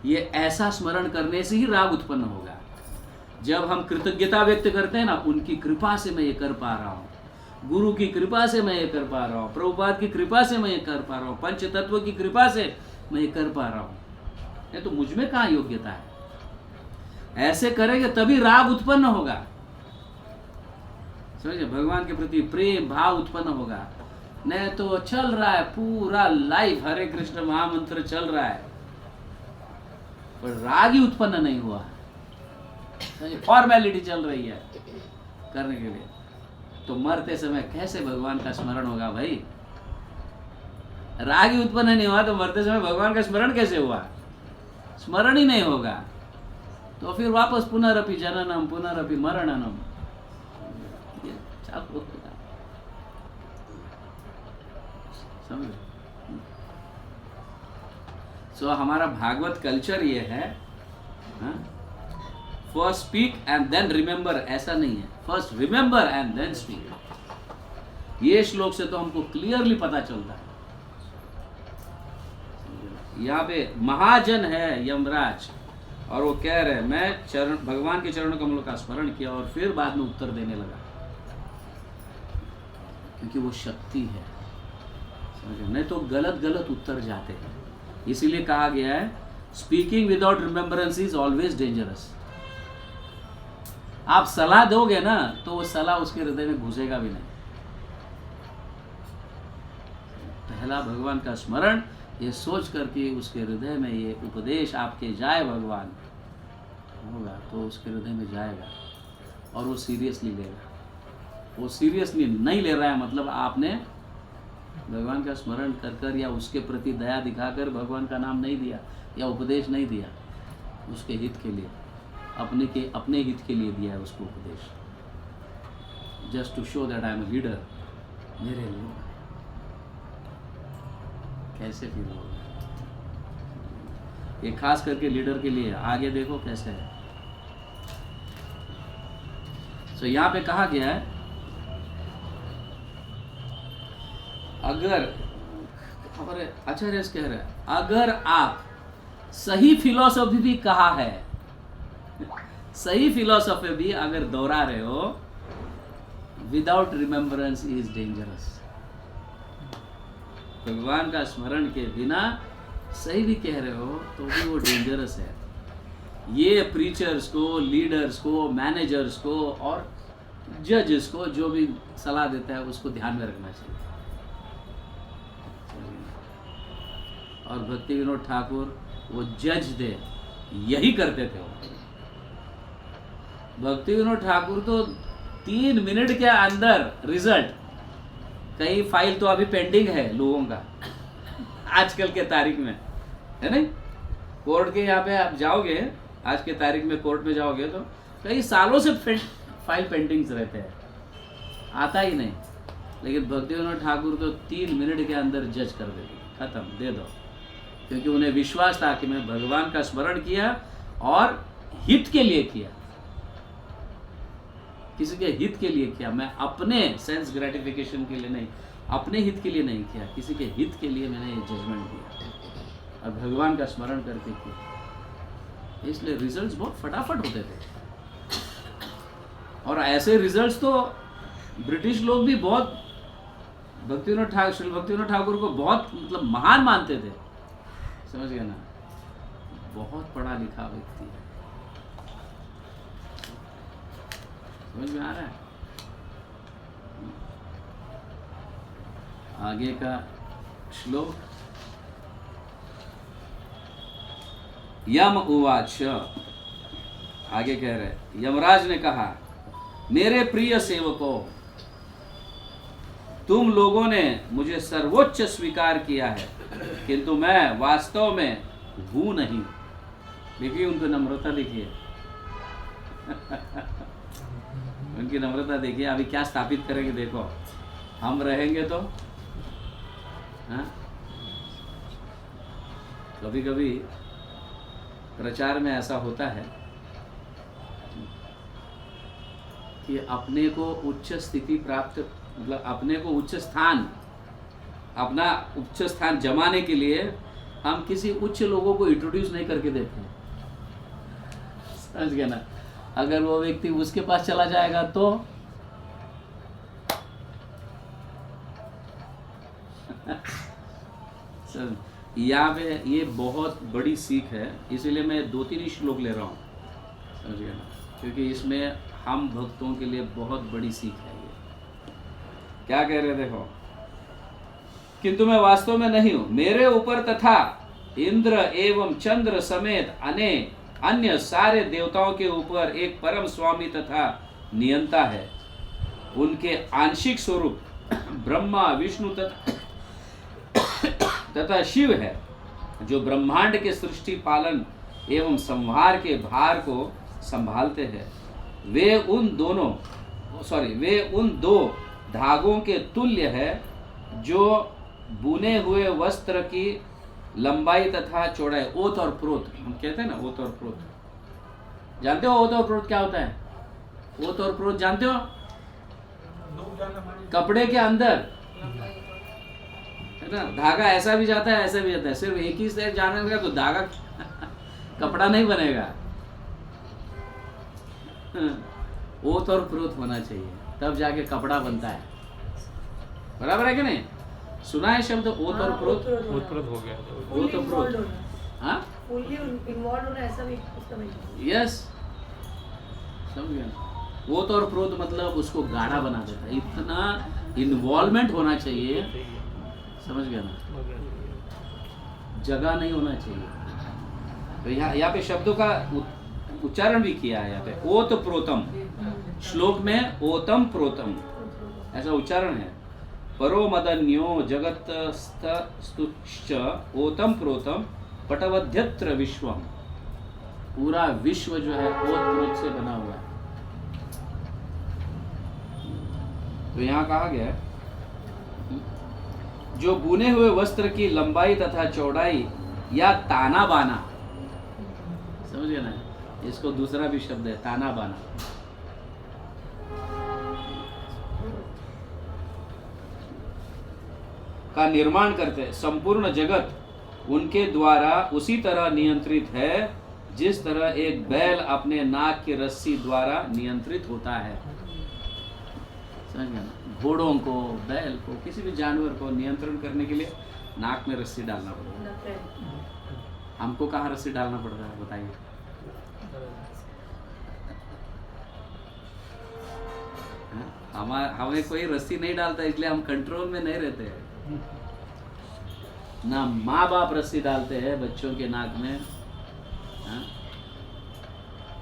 ये ऐसा स्मरण करने से ही राग उत्पन्न होगा। जब हम कृतज्ञता व्यक्त करते हैं ना, उनकी कृपा से मैं ये कर पा रहा हूँ, गुरु की कृपा से मैं ये कर पा रहा हूँ, प्रभुपाद की कृपा से मैं ये कर पा रहा हूँ, पंच तत्व की कृपा से मैं ये कर पा रहा हूँ, ये तो मुझ में कहाँ योग्यता है? ऐसे करेंगे तभी राग उत्पन्न होगा। समझे, भगवान के प्रति प्रेम भाव उत्पन्न होगा। नहीं तो चल रहा है पूरा लाइफ हरे कृष्ण महामंत्र चल रहा है, पर राग ही उत्पन्न नहीं हुआ, फॉर्मेलिटी चल रही है करने के लिए, तो मरते समय कैसे भगवान का स्मरण होगा भाई? राग ही उत्पन्न नहीं हुआ तो मरते समय भगवान का स्मरण कैसे हुआ? स्मरण ही नहीं होगा, तो फिर वापस पुनरअपि जननम पुनरअपि मरणनम ये चालू होगा। समझ? सो हमारा भागवत कल्चर ये है, first speak and then remember, ऐसा नहीं है, first remember and then speak. ये श्लोक से तो हमको क्लियरली पता चलता है। यहाँ पे महाजन है यमराज, और वो कह रहे मैं चरण भगवान के चरणों कमलों का स्मरण किया और फिर बाद में उत्तर देने लगा, क्योंकि वो शक्ति है। नहीं तो गलत गलत उत्तर जाते हैं। इसीलिए कहा गया है speaking without remembrance is always dangerous. आप सलाह दोगे ना तो वो सलाह उसके हृदय में घुसेगा भी नहीं। पहला भगवान का स्मरण, ये सोच करके उसके हृदय में ये उपदेश आपके जाए भगवान होगा तो उसके हृदय में जाएगा और वो सीरियसली लेगा। वो सीरियसली नहीं ले रहा है मतलब आपने भगवान का स्मरण कर कर या उसके प्रति दया दिखाकर भगवान का नाम नहीं दिया या उपदेश नहीं दिया, उसके हित के लिए, अपने हित के लिए दिया है उसको उपदेश, just to show that I am a leader. मेरे लिए कैसे फील होगा ये, खास करके लीडर के लिए। आगे देखो कैसे है। तो यहाँ पे कहा गया है अगर आचार्य कह रहे हैं अगर आप सही फिलॉसफी भी कहा है, सही फिलॉसफी भी अगर दोहरा रहे हो, विदाउट रिमेम्बरेंस इज डेंजरस। भगवान का स्मरण के बिना सही भी कह रहे हो तो भी वो डेंजरस है। ये प्रीचर्स को, लीडर्स को, मैनेजर्स को और जजेस को जो भी सलाह देता है उसको ध्यान में रखना चाहिए। और भक्ति विनोद ठाकुर वो जज थे, यही करते थे वो। भक्ति विनोद ठाकुर तो 3 मिनट के अंदर रिजल्ट, कई फाइल तो अभी पेंडिंग है लोगों का आजकल के तारीख में, है नहीं? कोर्ट के यहाँ पे आप जाओगे, आज के तारीख में कोर्ट में जाओगे तो कई सालों से फाइल पेंडिंग्स रहते हैं, आता ही नहीं। लेकिन भक्ति विनोद ठाकुर तो 3 मिनट के अंदर जज कर देते, खत्म, दे दो, क्योंकि उन्हें विश्वास था कि मैं भगवान का स्मरण किया और हित के लिए किया, किसी के हित के लिए किया, मैं अपने सेंस ग्रेटिफिकेशन के लिए नहीं, अपने हित के लिए नहीं किया, किसी के हित के लिए मैंने ये जजमेंट किया और भगवान का स्मरण करके किया। इसलिए रिजल्ट्स बहुत फटाफट होते थे। और ऐसे रिजल्ट्स तो ब्रिटिश लोग भी बहुत श्री भक्ति विनोद ठाकुर को बहुत मतलब महान मानते थे, समझ गए ना? बहुत पढ़ा लिखा व्यक्ति है, समझ में आ रहा है? आगे का श्लोक, यम उवाच, आगे कह रहे यमराज ने कहा मेरे प्रिय सेवकों, तुम लोगों ने मुझे सर्वोच्च स्वीकार किया है, किंतु मैं वास्तव में हूं नहीं। देखिए उनको नम्रता देखिए उनकी नम्रता देखिए। अभी क्या स्थापित करेंगे देखो, हम रहेंगे तो हाँ? कभी कभी प्रचार में ऐसा होता है कि अपने को उच्च स्थिति प्राप्त, मतलब अपने को उच्च स्थान, अपना उच्च स्थान जमाने के लिए हम किसी उच्च लोगों को इंट्रोड्यूस नहीं करके देते हैं, समझ गए ना? अगर वो व्यक्ति उसके पास चला जाएगा तो यहाँ पे ये बहुत बड़ी सीख है, इसीलिए मैं 2-3 ही श्लोक ले रहा हूँ, समझ गए ना? क्योंकि इसमें हम भक्तों के लिए बहुत बड़ी सीख है ये। क्या कह रहे देखो, किंतु मैं वास्तव में नहीं हूं, मेरे ऊपर तथा इंद्र एवं चंद्र समेत अन्य सारे देवताओं के ऊपर एक परम स्वामी तथा नियंता है। उनके आंशिक स्वरूप ब्रह्मा विष्णु तथा शिव है, जो ब्रह्मांड के सृष्टि पालन एवं संहार के भार को संभालते हैं। वे उन दो धागों के तुल्य है जो बुने हुए वस्त्र की लंबाई तथा चौड़ाई, ओत और प्रोत हम कहते हैं ना, ओत और प्रोत। जानते हो ओत और प्रोत क्या होता है? ओत और प्रोत जानते हो? कपड़े के अंदर है ना, धागा ऐसा भी जाता है ऐसा भी जाता है। सिर्फ एक ही साइड जाने का तो धागा कपड़ा नहीं बनेगा। ओत और प्रोत होना चाहिए, तब जाके कपड़ा बनता है। बराबर है कि नहीं? सुना है शब्द ओत और प्रोत? ओतप्रोत हो गया। ओत और प्रोत, हाँ, फुल्ली इन्वॉल्व होना, ऐसा भी उसका मतलब। यस, समझ गया। ओत और प्रोत मतलब उसको गाढ़ा बना देता है, इतना इन्वॉल्वमेंट होना चाहिए, समझ गया ना, जगह नहीं होना चाहिए। तो यहाँ पे शब्दों का उच्चारण भी किया है यहाँ पे, ओत प्रोतम। श्लोक में ओतम प्रोतम ऐसा उच्चारण है। परो मदन्यो जगतस्तुश्च ओतम प्रोतम पटवध्यत्र विश्वम। पूरा विश्व जो है ओत प्रोत से बना हुआ है। तो यहाँ कहा गया है, जो बुने हुए वस्त्र की लंबाई तथा चौड़ाई या ताना बाना, समझ गए ना, इसको दूसरा भी शब्द है ताना बाना, का निर्माण करते हैं। संपूर्ण जगत उनके द्वारा उसी तरह नियंत्रित है जिस तरह एक बैल अपने नाक की रस्सी द्वारा नियंत्रित होता है। समझ गया ना? घोड़ों को, बैल को, किसी भी जानवर को नियंत्रण करने के लिए नाक में रस्सी डालना पड़ता है। हमको कहाँ रस्सी डालना पड़ता है बताइए? हमें कोई रस्सी नहीं डालता, इसलिए हम कंट्रोल में नहीं रहते हैं। ना माँ बाप रस्सी डालते हैं बच्चों के नाक में, हाँ?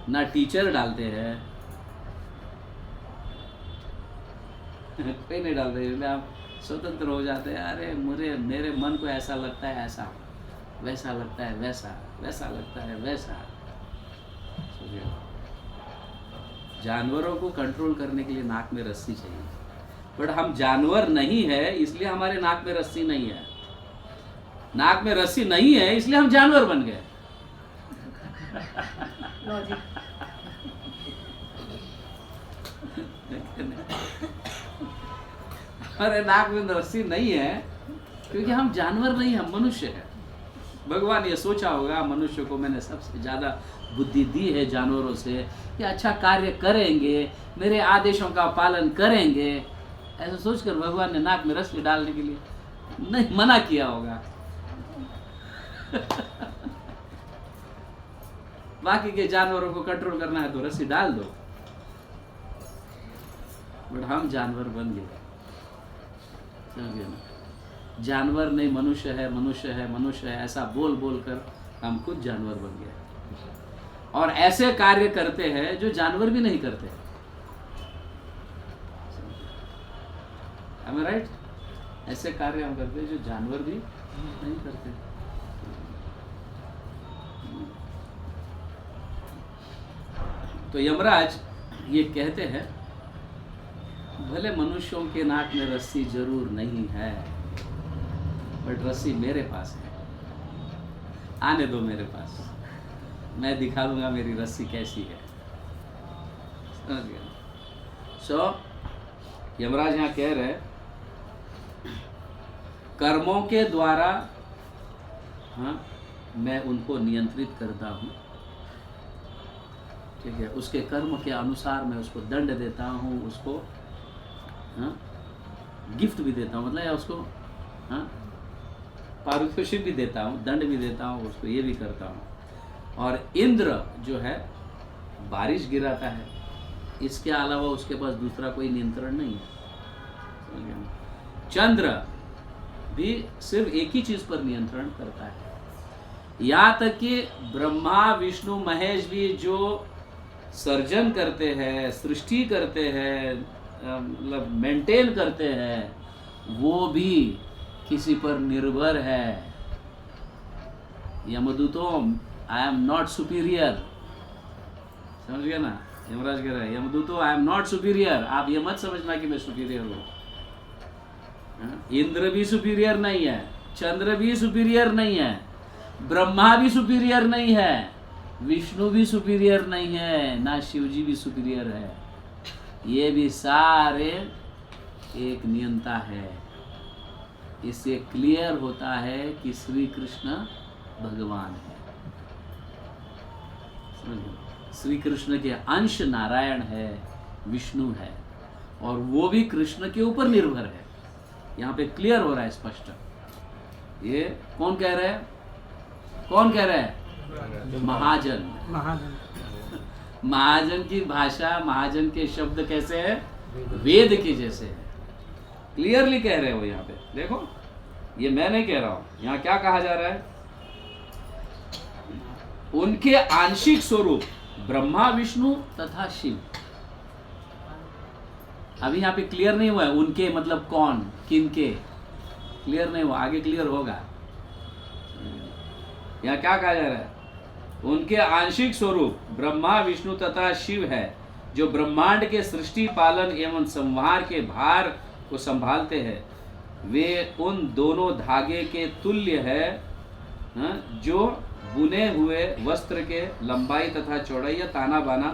ना टीचर डालते हैं, कोई नहीं डालते, इसलिए हम स्वतंत्र हो जाते हैं। अरे मेरे मन को ऐसा लगता है ऐसा, वैसा लगता है वैसा, वैसा लगता है वैसा। जानवरों को कंट्रोल करने के लिए नाक में रस्सी चाहिए, बट हम जानवर नहीं है इसलिए हमारे नाक में रस्सी नहीं है। नाक में रस्सी नहीं है इसलिए हम जानवर बन गए। अरे नाक में रस्सी नहीं है क्योंकि हम जानवर नहीं, हम मनुष्य है। भगवान ये सोचा होगा मनुष्य को मैंने सबसे ज्यादा बुद्धि दी है जानवरों से, कि अच्छा कार्य करेंगे, मेरे आदेशों का पालन करेंगे, ऐसा सोचकर भगवान ने नाक में रस्सी डालने के लिए नहीं मना किया होगा। बाकी के जानवरों को कंट्रोल करना है तो रस्सी डाल दो, बट हम जानवर बन गए। समझ गए ना? जानवर नहीं मनुष्य है, मनुष्य है, मनुष्य है, ऐसा बोल बोल कर हम खुद जानवर बन गए और ऐसे कार्य करते हैं जो जानवर भी नहीं करते। Am I right? ऐसे कार्य हम करते हैं जो जानवर भी नहीं करते। तो यमराज ये कहते हैं, भले मनुष्यों के नाक में रस्सी जरूर नहीं है, बट रस्सी मेरे पास है, आने दो मेरे पास, मैं दिखा दूंगा मेरी रस्सी कैसी है। समझ गया? सो यमराज यहाँ कह रहे कर्मों के द्वारा, हाँ, मैं उनको नियंत्रित करता हूँ, ठीक है, उसके कर्म के अनुसार मैं उसको दंड देता हूँ, उसको हाँ, गिफ्ट भी देता हूँ, मतलब या उसको हाँ, पारितोषिक भी देता हूँ, दंड भी देता हूँ उसको, ये भी करता हूँ। और इंद्र जो है बारिश गिराता है, इसके अलावा उसके पास दूसरा कोई नियंत्रण नहीं है। समझ गए? चंद्र भी सिर्फ एक ही चीज पर नियंत्रण करता है। यहाँ तक कि ब्रह्मा विष्णु महेश भी जो सर्जन करते हैं, सृष्टि करते हैं, मतलब मेंटेन करते हैं, वो भी किसी पर निर्भर है। यमदूतों, आई एम नॉट सुपीरियर, समझ गया ना? यमराज कह रहा है यमदूतों आई एम नॉट सुपीरियर, आप ये मत समझना कि मैं सुपीरियर हूँ। इंद्र भी सुपीरियर नहीं है, चंद्र भी सुपीरियर नहीं है, ब्रह्मा भी सुपीरियर नहीं है, विष्णु भी सुपीरियर नहीं है, ना शिव जी भी सुपीरियर है। ये भी सारे एक नियंता है। इससे क्लियर होता है कि श्री कृष्ण भगवान है। श्री कृष्ण के अंश नारायण है, विष्णु है, और वो भी कृष्ण के ऊपर निर्भर है। यहाँ पे क्लियर हो रहा है स्पष्ट। ये कौन कह रहा है? कौन कह रहा है? महाजन। महाजन। महाजन की भाषा, महाजन के शब्द कैसे है? वेद के जैसे है। क्लियरली कह रहे हो यहाँ पे, देखो ये मैं नहीं कह रहा हूं। यहाँ क्या कहा जा रहा है? उनके आंशिक स्वरूप ब्रह्मा विष्णु तथा शिव। अभी यहाँ पे क्लियर नहीं हुआ है उनके मतलब कौन, किनके, क्लियर नहीं हुआ, आगे क्लियर होगा। यहाँ क्या कहा जा रहा है? उनके आंशिक स्वरूप ब्रह्मा विष्णु तथा शिव है, जो ब्रह्मांड के सृष्टि पालन एवं संहार के भार को संभालते हैं। वे उन दोनों धागे के तुल्य है जो बुने हुए वस्त्र के लंबाई तथा चौड़ाई या ताना बाना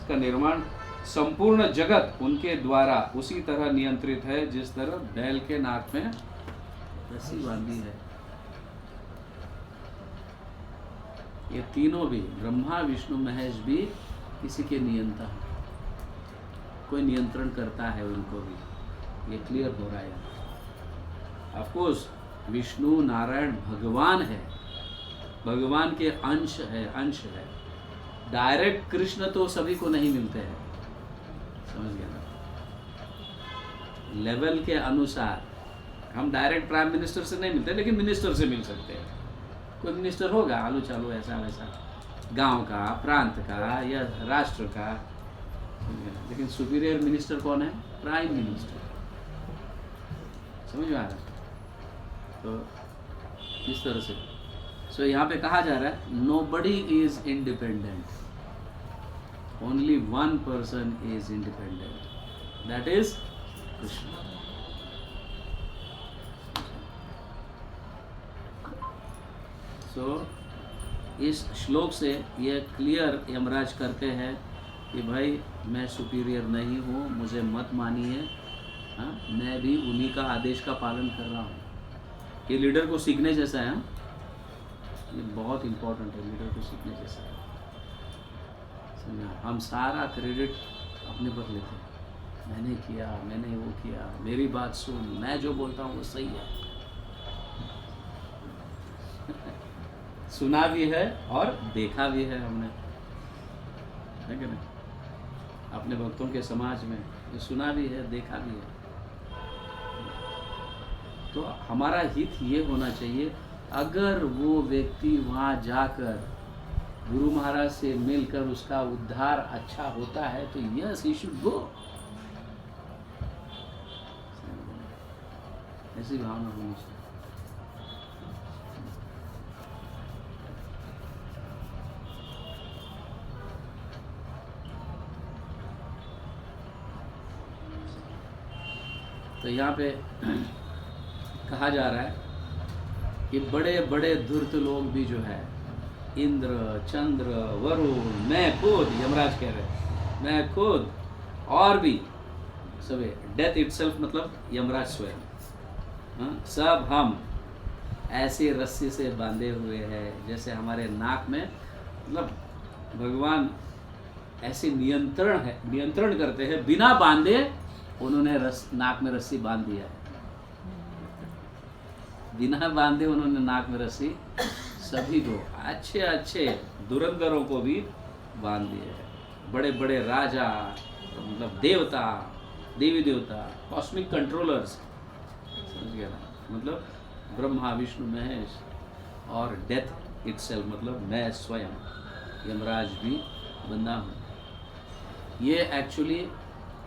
का निर्माण संपूर्ण जगत उनके द्वारा उसी तरह नियंत्रित है जिस तरह बैल के नाक में रस्सी बांधी है। ये तीनों भी, ब्रह्मा विष्णु महेश भी किसी के नियंता है, कोई नियंत्रण करता है उनको भी। ये क्लियर हो रहा है। ऑफ कोर्स विष्णु नारायण भगवान है, भगवान के अंश है, अंश है। डायरेक्ट कृष्ण तो सभी को नहीं मिलते हैं, समझ गया ना? लेवल के अनुसार हम डायरेक्ट प्राइम मिनिस्टर से नहीं मिलते, लेकिन मिनिस्टर से मिल सकते हैं। कोई मिनिस्टर होगा आलू चालू ऐसा वैसा, गांव का, प्रांत का या राष्ट्र का, लेकिन सुपीरियर मिनिस्टर कौन है? Prime minister. समझ में आ रहा है? तो किस तरह से सो यहाँ पे कहा जा रहा है nobody is independent, only one person is independent, that is Krishna. So इस श्लोक से यह क्लियर यमराज करते हैं कि भाई मैं सुपीरियर नहीं हूँ, मुझे मत मानिए। हाँ, मैं भी उन्हीं का आदेश का पालन कर रहा हूँ। ये लीडर को सीखने जैसा है। ये बहुत इम्पोर्टेंट है, लीडर को सीखने जैसा है। समझा? हम सारा क्रेडिट अपने पर लेते हैं, मैंने किया, मैंने वो किया, मेरी बात सुन, मैं जो बोलता हूँ वो सही है। सुना भी है और देखा भी है हमने, है कि नहीं? अपने भक्तों के समाज में ये सुना भी है, देखा भी है। तो हमारा हित ये होना चाहिए, अगर वो व्यक्ति वहाँ जाकर गुरु महाराज से मिलकर उसका उद्धार अच्छा होता है तो यस ही शुड गो। ऐसी भावना होनी चाहिए। तो यहाँ पे कहा जा रहा है कि बड़े बड़े धूर्त लोग भी जो है, इंद्र, चंद्र, वरुण, मैं खुद, यमराज कह रहे हैं, मैं खुद, और भी सभी, डेथ इटसेल्फ मतलब यमराज स्वयं, सब हम ऐसी रस्सी से बांधे हुए हैं जैसे हमारे नाक में, मतलब भगवान ऐसे नियंत्रण करते हैं, बिना बांधे उन्होंने नाक में रस्सी बांध दिया है। बिना बांधे उन्होंने नाक में रस्सी सभी को, अच्छे अच्छे धुरंधरों को भी बांध दिए है। बड़े बड़े राजा, मतलब देवता, देवी देवता, कॉस्मिक कंट्रोलर्स, समझ गया ना? मतलब ब्रह्मा विष्णु महेश और डेथ इटसेल्फ, मतलब मैं स्वयं यमराज भी बंदा हूँ। ये एक्चुअली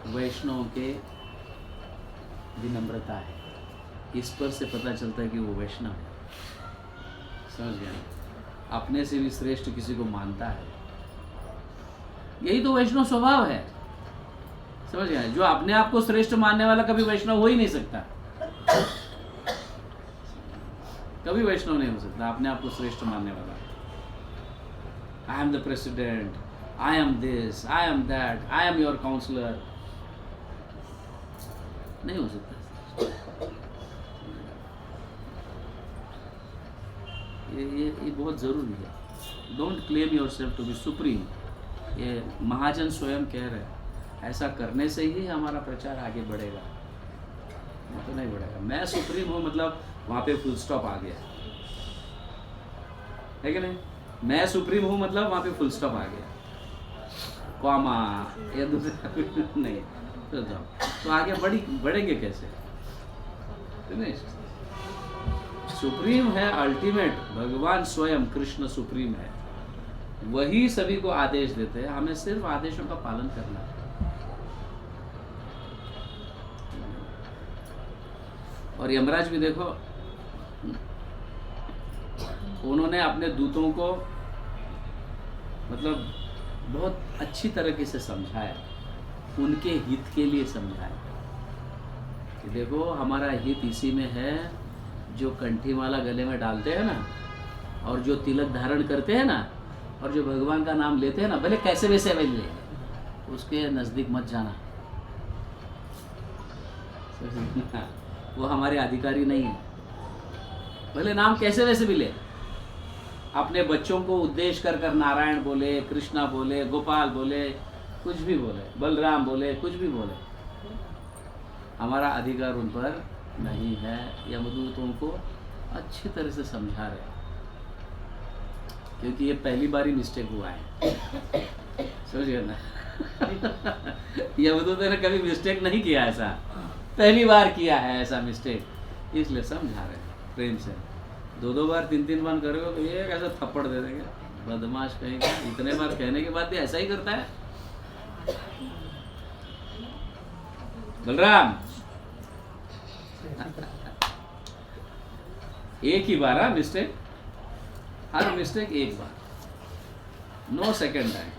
वैष्णव के विनम्रता है। इस पर से पता चलता है कि वो वैष्णव है। समझ गया ना? अपने से भी श्रेष्ठ किसी को मानता है। यही तो वैष्णव स्वभाव है। समझ गया? जो अपने आप को श्रेष्ठ मानने वाला कभी वैष्णव हो ही नहीं सकता। कभी वैष्णव नहीं हो सकता अपने आप को श्रेष्ठ मानने वाला। I am the president, I am this, I am that, I am your counsellor. नहीं हो सकता। ये बहुत ज़रूरी है। Don't claim yourself to be supreme. ये महाजन स्वयं कह रहे हैं। ऐसा करने से ही हमारा प्रचार आगे बढ़ेगा, नहीं तो नहीं बढ़ेगा। मैं सुप्रीम हूँ मतलब वहाँ पे फुल स्टॉप आ गया है कि नहीं? मैं सुप्रीम हूँ मतलब वहाँ पे फुल स्टॉप आ गया, कॉमा या दूसरा नहीं तो आगे बढ़ेंगे कैसे? तो नहीं, सुप्रीम है अल्टीमेट, भगवान स्वयं कृष्ण सुप्रीम है। वही सभी को आदेश देते हैं, हमें सिर्फ आदेशों का पालन करना है। और यमराज भी देखो, उन्होंने अपने दूतों को मतलब बहुत अच्छी तरीके से समझाया, उनके हित के लिए समझाया कि देखो हमारा हित इसी में है, जो कंठी माला गले में डालते हैं ना, और जो तिलक धारण करते हैं ना, और जो भगवान का नाम लेते हैं ना, भले कैसे वैसे ले, उसके नज़दीक मत जाना। वो हमारे अधिकारी नहीं है। भले नाम कैसे वैसे भी ले, अपने बच्चों को उद्देश्य कर कर नारायण बोले, कृष्णा बोले, गोपाल बोले, कुछ भी बोले, बलराम बोले, कुछ भी बोले, हमारा अधिकार उन पर नहीं है। यमदूतों को अच्छी तरह से समझा रहे, क्योंकि ये पहली बार ही मिस्टेक हुआ है। समझिए ना? यमदूतों ने कभी मिस्टेक नहीं किया, ऐसा पहली बार किया है ऐसा मिस्टेक, इसलिए समझा रहे हैं प्रेम से। 2 बार 3 बार करोगे तो ये कैसे थप्पड़ दे देंगे, बदमाश कहेंगे। इतने बार कहने के बाद भी ऐसा ही करता है। बलराम एक ही बार, मिस्टेक, हर मिस्टेक एक बार, नो सेकंड टाइम,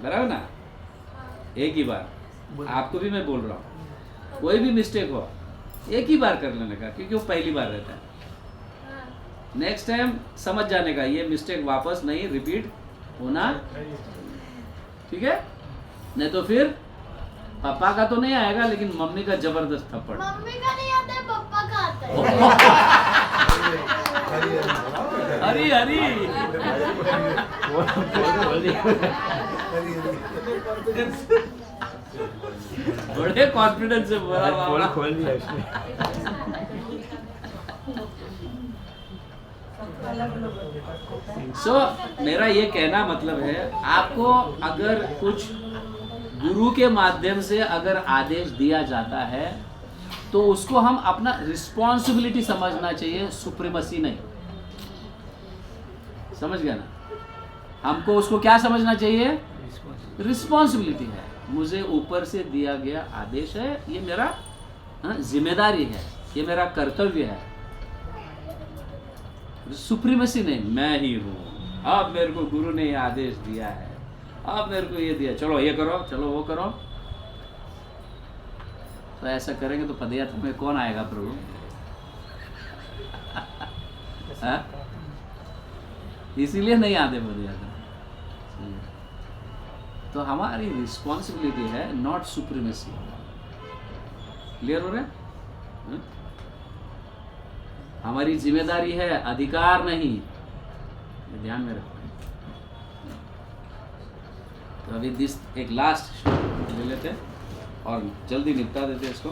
बराबर ना? एक ही बार। आपको भी मैं बोल रहा हूँ, कोई भी मिस्टेक हो एक ही बार कर लेने का, क्योंकि वो पहली बार रहता है। नेक्स्ट टाइम समझ जाने का, ये मिस्टेक वापस नहीं रिपीट होना, ठीक है? नहीं तो फिर पापा का तो नहीं आएगा, लेकिन मम्मी का जबरदस्त थप्पड़। मम्मी का नहीं आता है, पापा का आता है। हरी हरी बड़े कॉन्फिडेंस से बोला, खोल दिया इसने। मेरा ये कहना मतलब है, आपको अगर कुछ गुरु के माध्यम से अगर आदेश दिया जाता है तो उसको हम अपना रिस्पॉन्सिबिलिटी समझना चाहिए, सुप्रीमसी नहीं। समझ गया ना? हमको उसको क्या समझना चाहिए? रिस्पॉन्सिबिलिटी है, मुझे ऊपर से दिया गया आदेश है, ये मेरा जिम्मेदारी है, ये मेरा कर्तव्य है। सुप्रीमसी नहीं, मैं ही हूँ, अब मेरे को गुरु ने ये आदेश दिया है, अब मेरे को ये दिया, चलो ये करो, चलो वो करो। तो ऐसा करेंगे तो पदयात्रा में कौन आएगा प्रभु? इसीलिए नहीं आते पदयात्रा। तो हमारी रिस्पॉन्सिबिलिटी है, नॉट सुप्रीमेसी। क्लियर हो रहा है? हमारी जिम्मेदारी है, अधिकार नहीं। ये ध्यान में रखो। तो अभी एक लास्ट ले लेते हैं और जल्दी निपटा देते हैं इसको।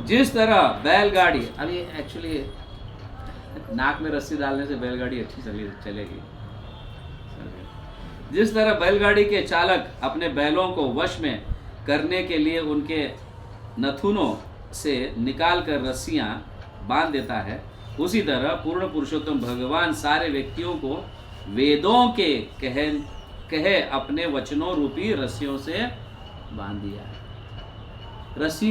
जिस तरह बैलगाड़ी, अभी एक्चुअली नाक में रस्सी डालने से बैलगाड़ी अच्छी चलेगी। जिस तरह बैलगाड़ी के चालक अपने बैलों को वश में करने के लिए उनके नथुनों से निकाल कर रस्सियां बांध देता है, उसी तरह पूर्ण पुरुषोत्तम भगवान सारे व्यक्तियों को वेदों के कहे अपने वचनों रूपी रस्सियों से बांध दिया है। रस्सी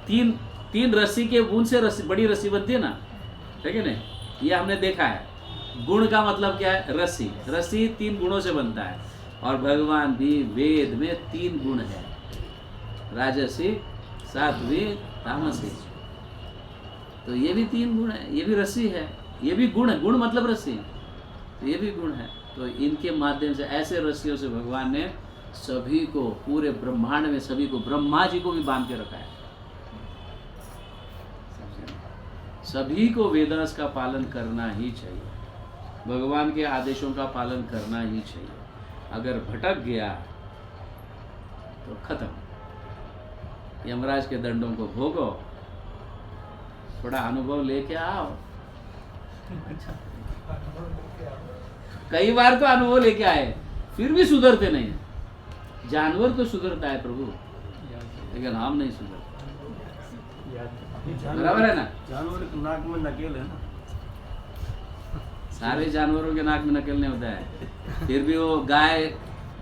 तीन रस्सी के बूंद से रस्सी, बड़ी रस्सी बनती है ना, ठीक है ना, ये हमने देखा है। गुण का मतलब क्या है? रस्सी। रस्सी 3 गुणों से बनता है, और भगवान भी वेद में 3 गुण है, राजसिक, सात्विक, तामसिक। तो ये भी 3 गुण है, ये भी रस्सी है, ये भी गुण है। गुण मतलब रस्सी, तो ये भी गुण है। तो इनके माध्यम से, ऐसे रस्सियों से भगवान ने सभी को, पूरे ब्रह्मांड में सभी को, ब्रह्मा जी को भी बांध के रखा है। सभी को वेदांस का पालन करना ही चाहिए, भगवान के आदेशों का पालन करना ही चाहिए। अगर भटक गया तो खत्म, यमराज के दंडों को भोगो, थोड़ा अनुभव लेके आओ। कई बार तो अनुभव लेके आए, फिर भी सुधरते नहीं। जानवर तो सुधरता है प्रभु, लेकिन हम नहीं सुधरते। बराबर है ना? जानवर के नाक में नकेल है ना। सारे जानवरों के नाक में नकेल नहीं होता है, फिर भी वो गाय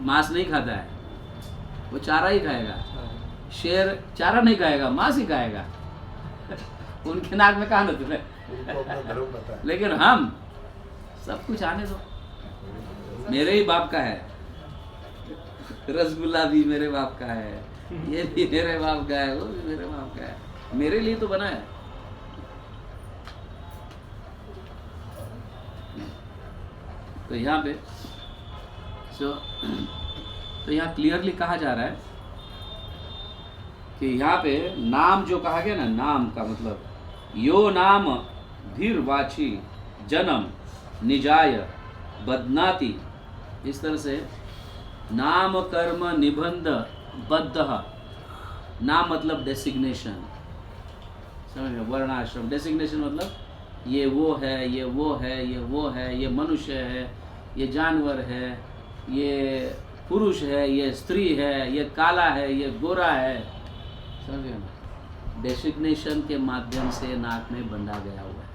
मांस नहीं खाता है, वो चारा ही खाएगा। शेर चारा नहीं खाएगा, मांस ही खाएगा। उनके नाक में कहाँ नकेल है? लेकिन हम सब कुछ आने दो, मेरे ही बाप का है, रसगुल्ला भी मेरे बाप का है, ये भी मेरे बाप का है, वो भी मेरे बाप का है, मेरे लिए तो बना है। तो यहाँ पे तो यहाँ क्लियरली कहा जा रहा है कि यहाँ पे नाम जो कहा गया ना, नाम का मतलब यो नाम धीर वाची जन्म निजाय बदनाति, इस तरह से नाम कर्म निबंध बद्ध। नाम मतलब डेसिग्नेशन, समझ में? वर्णाश्रम। डेसिग्नेशन मतलब ये वो है, ये वो है, ये वो है, ये मनुष्य है, ये जानवर है, ये पुरुष है, ये स्त्री है, ये काला है, ये गोरा है, समझ गए? डेसिग्नेशन के माध्यम से नाक में बंधा गया हुआ है।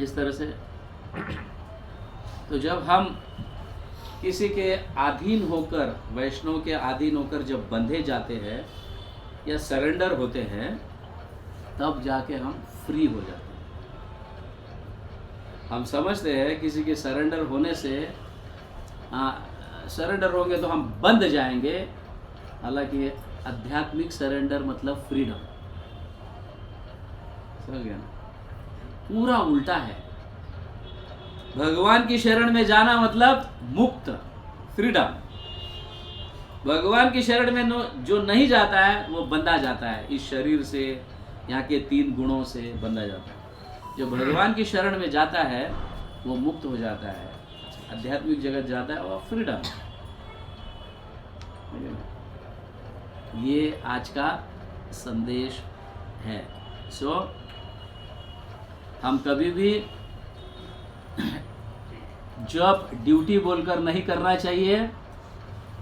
इस तरह से तो जब हम किसी के अधीन होकर, वैष्णव के अधीन होकर जब बंधे जाते हैं या सरेंडर होते हैं, तब जाके हम फ्री हो जाते हैं। हम समझते हैं किसी के सरेंडर होने से, सरेंडर होंगे तो हम बंध जाएंगे, हालांकि आध्यात्मिक सरेंडर मतलब फ्रीडम। समझ गया ना? पूरा उल्टा है। भगवान की शरण में जाना मतलब मुक्त, फ्रीडम। भगवान की शरण में जो नहीं जाता है वो बंधा जाता है, इस शरीर से, यहाँ के 3 गुणों से बंधा जाता है। जो भगवान की शरण में जाता है वो मुक्त हो जाता है, आध्यात्मिक जगत जाता है और फ्रीडम। ये आज का संदेश है। सो हम कभी भी जॉब ड्यूटी बोलकर नहीं करना चाहिए।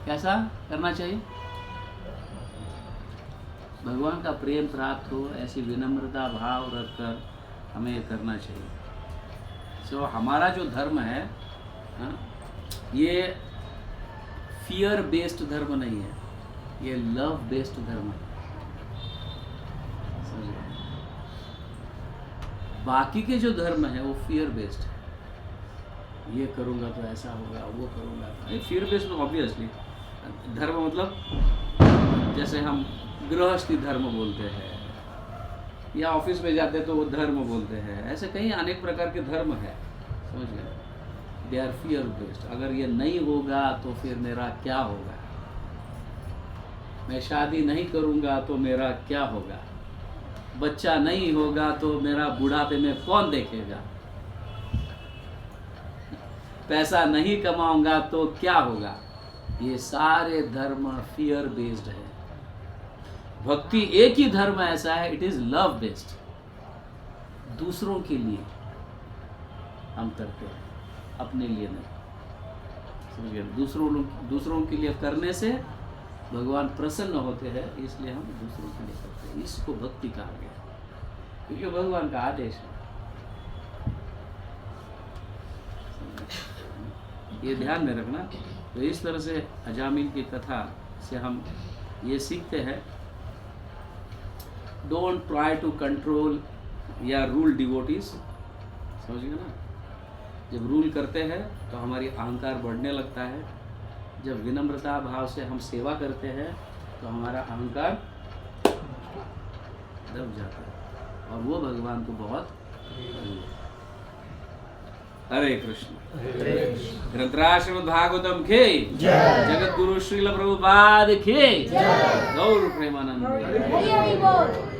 कैसा करना चाहिए? भगवान का प्रेम प्राप्त हो, ऐसी विनम्रता भाव रखकर हमें ये करना चाहिए। सो हमारा जो धर्म है, ये फियर बेस्ड धर्म नहीं है, ये लव बेस्ड धर्म है। बाकी के जो धर्म है वो फियर बेस्ड है, ये करूँगा तो ऐसा होगा, वो करूँगा तो। फियर बेस्ड तो ऑब्वियसली धर्म मतलब जैसे हम गृहस्थी धर्म बोलते हैं, या ऑफिस में जाते तो वो धर्म बोलते हैं, ऐसे कई अनेक प्रकार के धर्म है, समझ गए? They are fear based. अगर ये नहीं होगा तो फिर मेरा क्या होगा? मैं शादी नहीं करूँगा तो मेरा क्या होगा? बच्चा नहीं होगा तो मेरा बुढ़ापे में कौन देखेगा? पैसा नहीं कमाऊंगा तो क्या होगा? ये सारे धर्म फियर बेस्ड है। भक्ति एक ही धर्म ऐसा है, इट इज लव बेस्ड। दूसरों के लिए हम करते हैं, अपने लिए नहीं। समझ गए? दूसरों के लिए करने से भगवान प्रसन्न होते हैं, इसलिए हम दूसरों के लिए करते हैं। इसको भक्ति कहा गया, क्योंकि भगवान का आदेश है। ये ध्यान में रखना। तो इस तरह से अजामिल की कथा से हम ये सीखते हैं, डोंट ट्राई टू कंट्रोल या रूल डिवोटीज। समझ गए ना? जब रूल करते हैं तो हमारी अहंकार बढ़ने लगता है। जब विनम्रता भाव से हम सेवा करते हैं तो हमारा अहंकार दब जाता है और वो भगवान को बहुत हरे कृष्ण। ग्रंथराज भागवतम के जगत गुरु श्रील प्रभुपाद के गौर प्रेमानंद। हरि हरि बोल।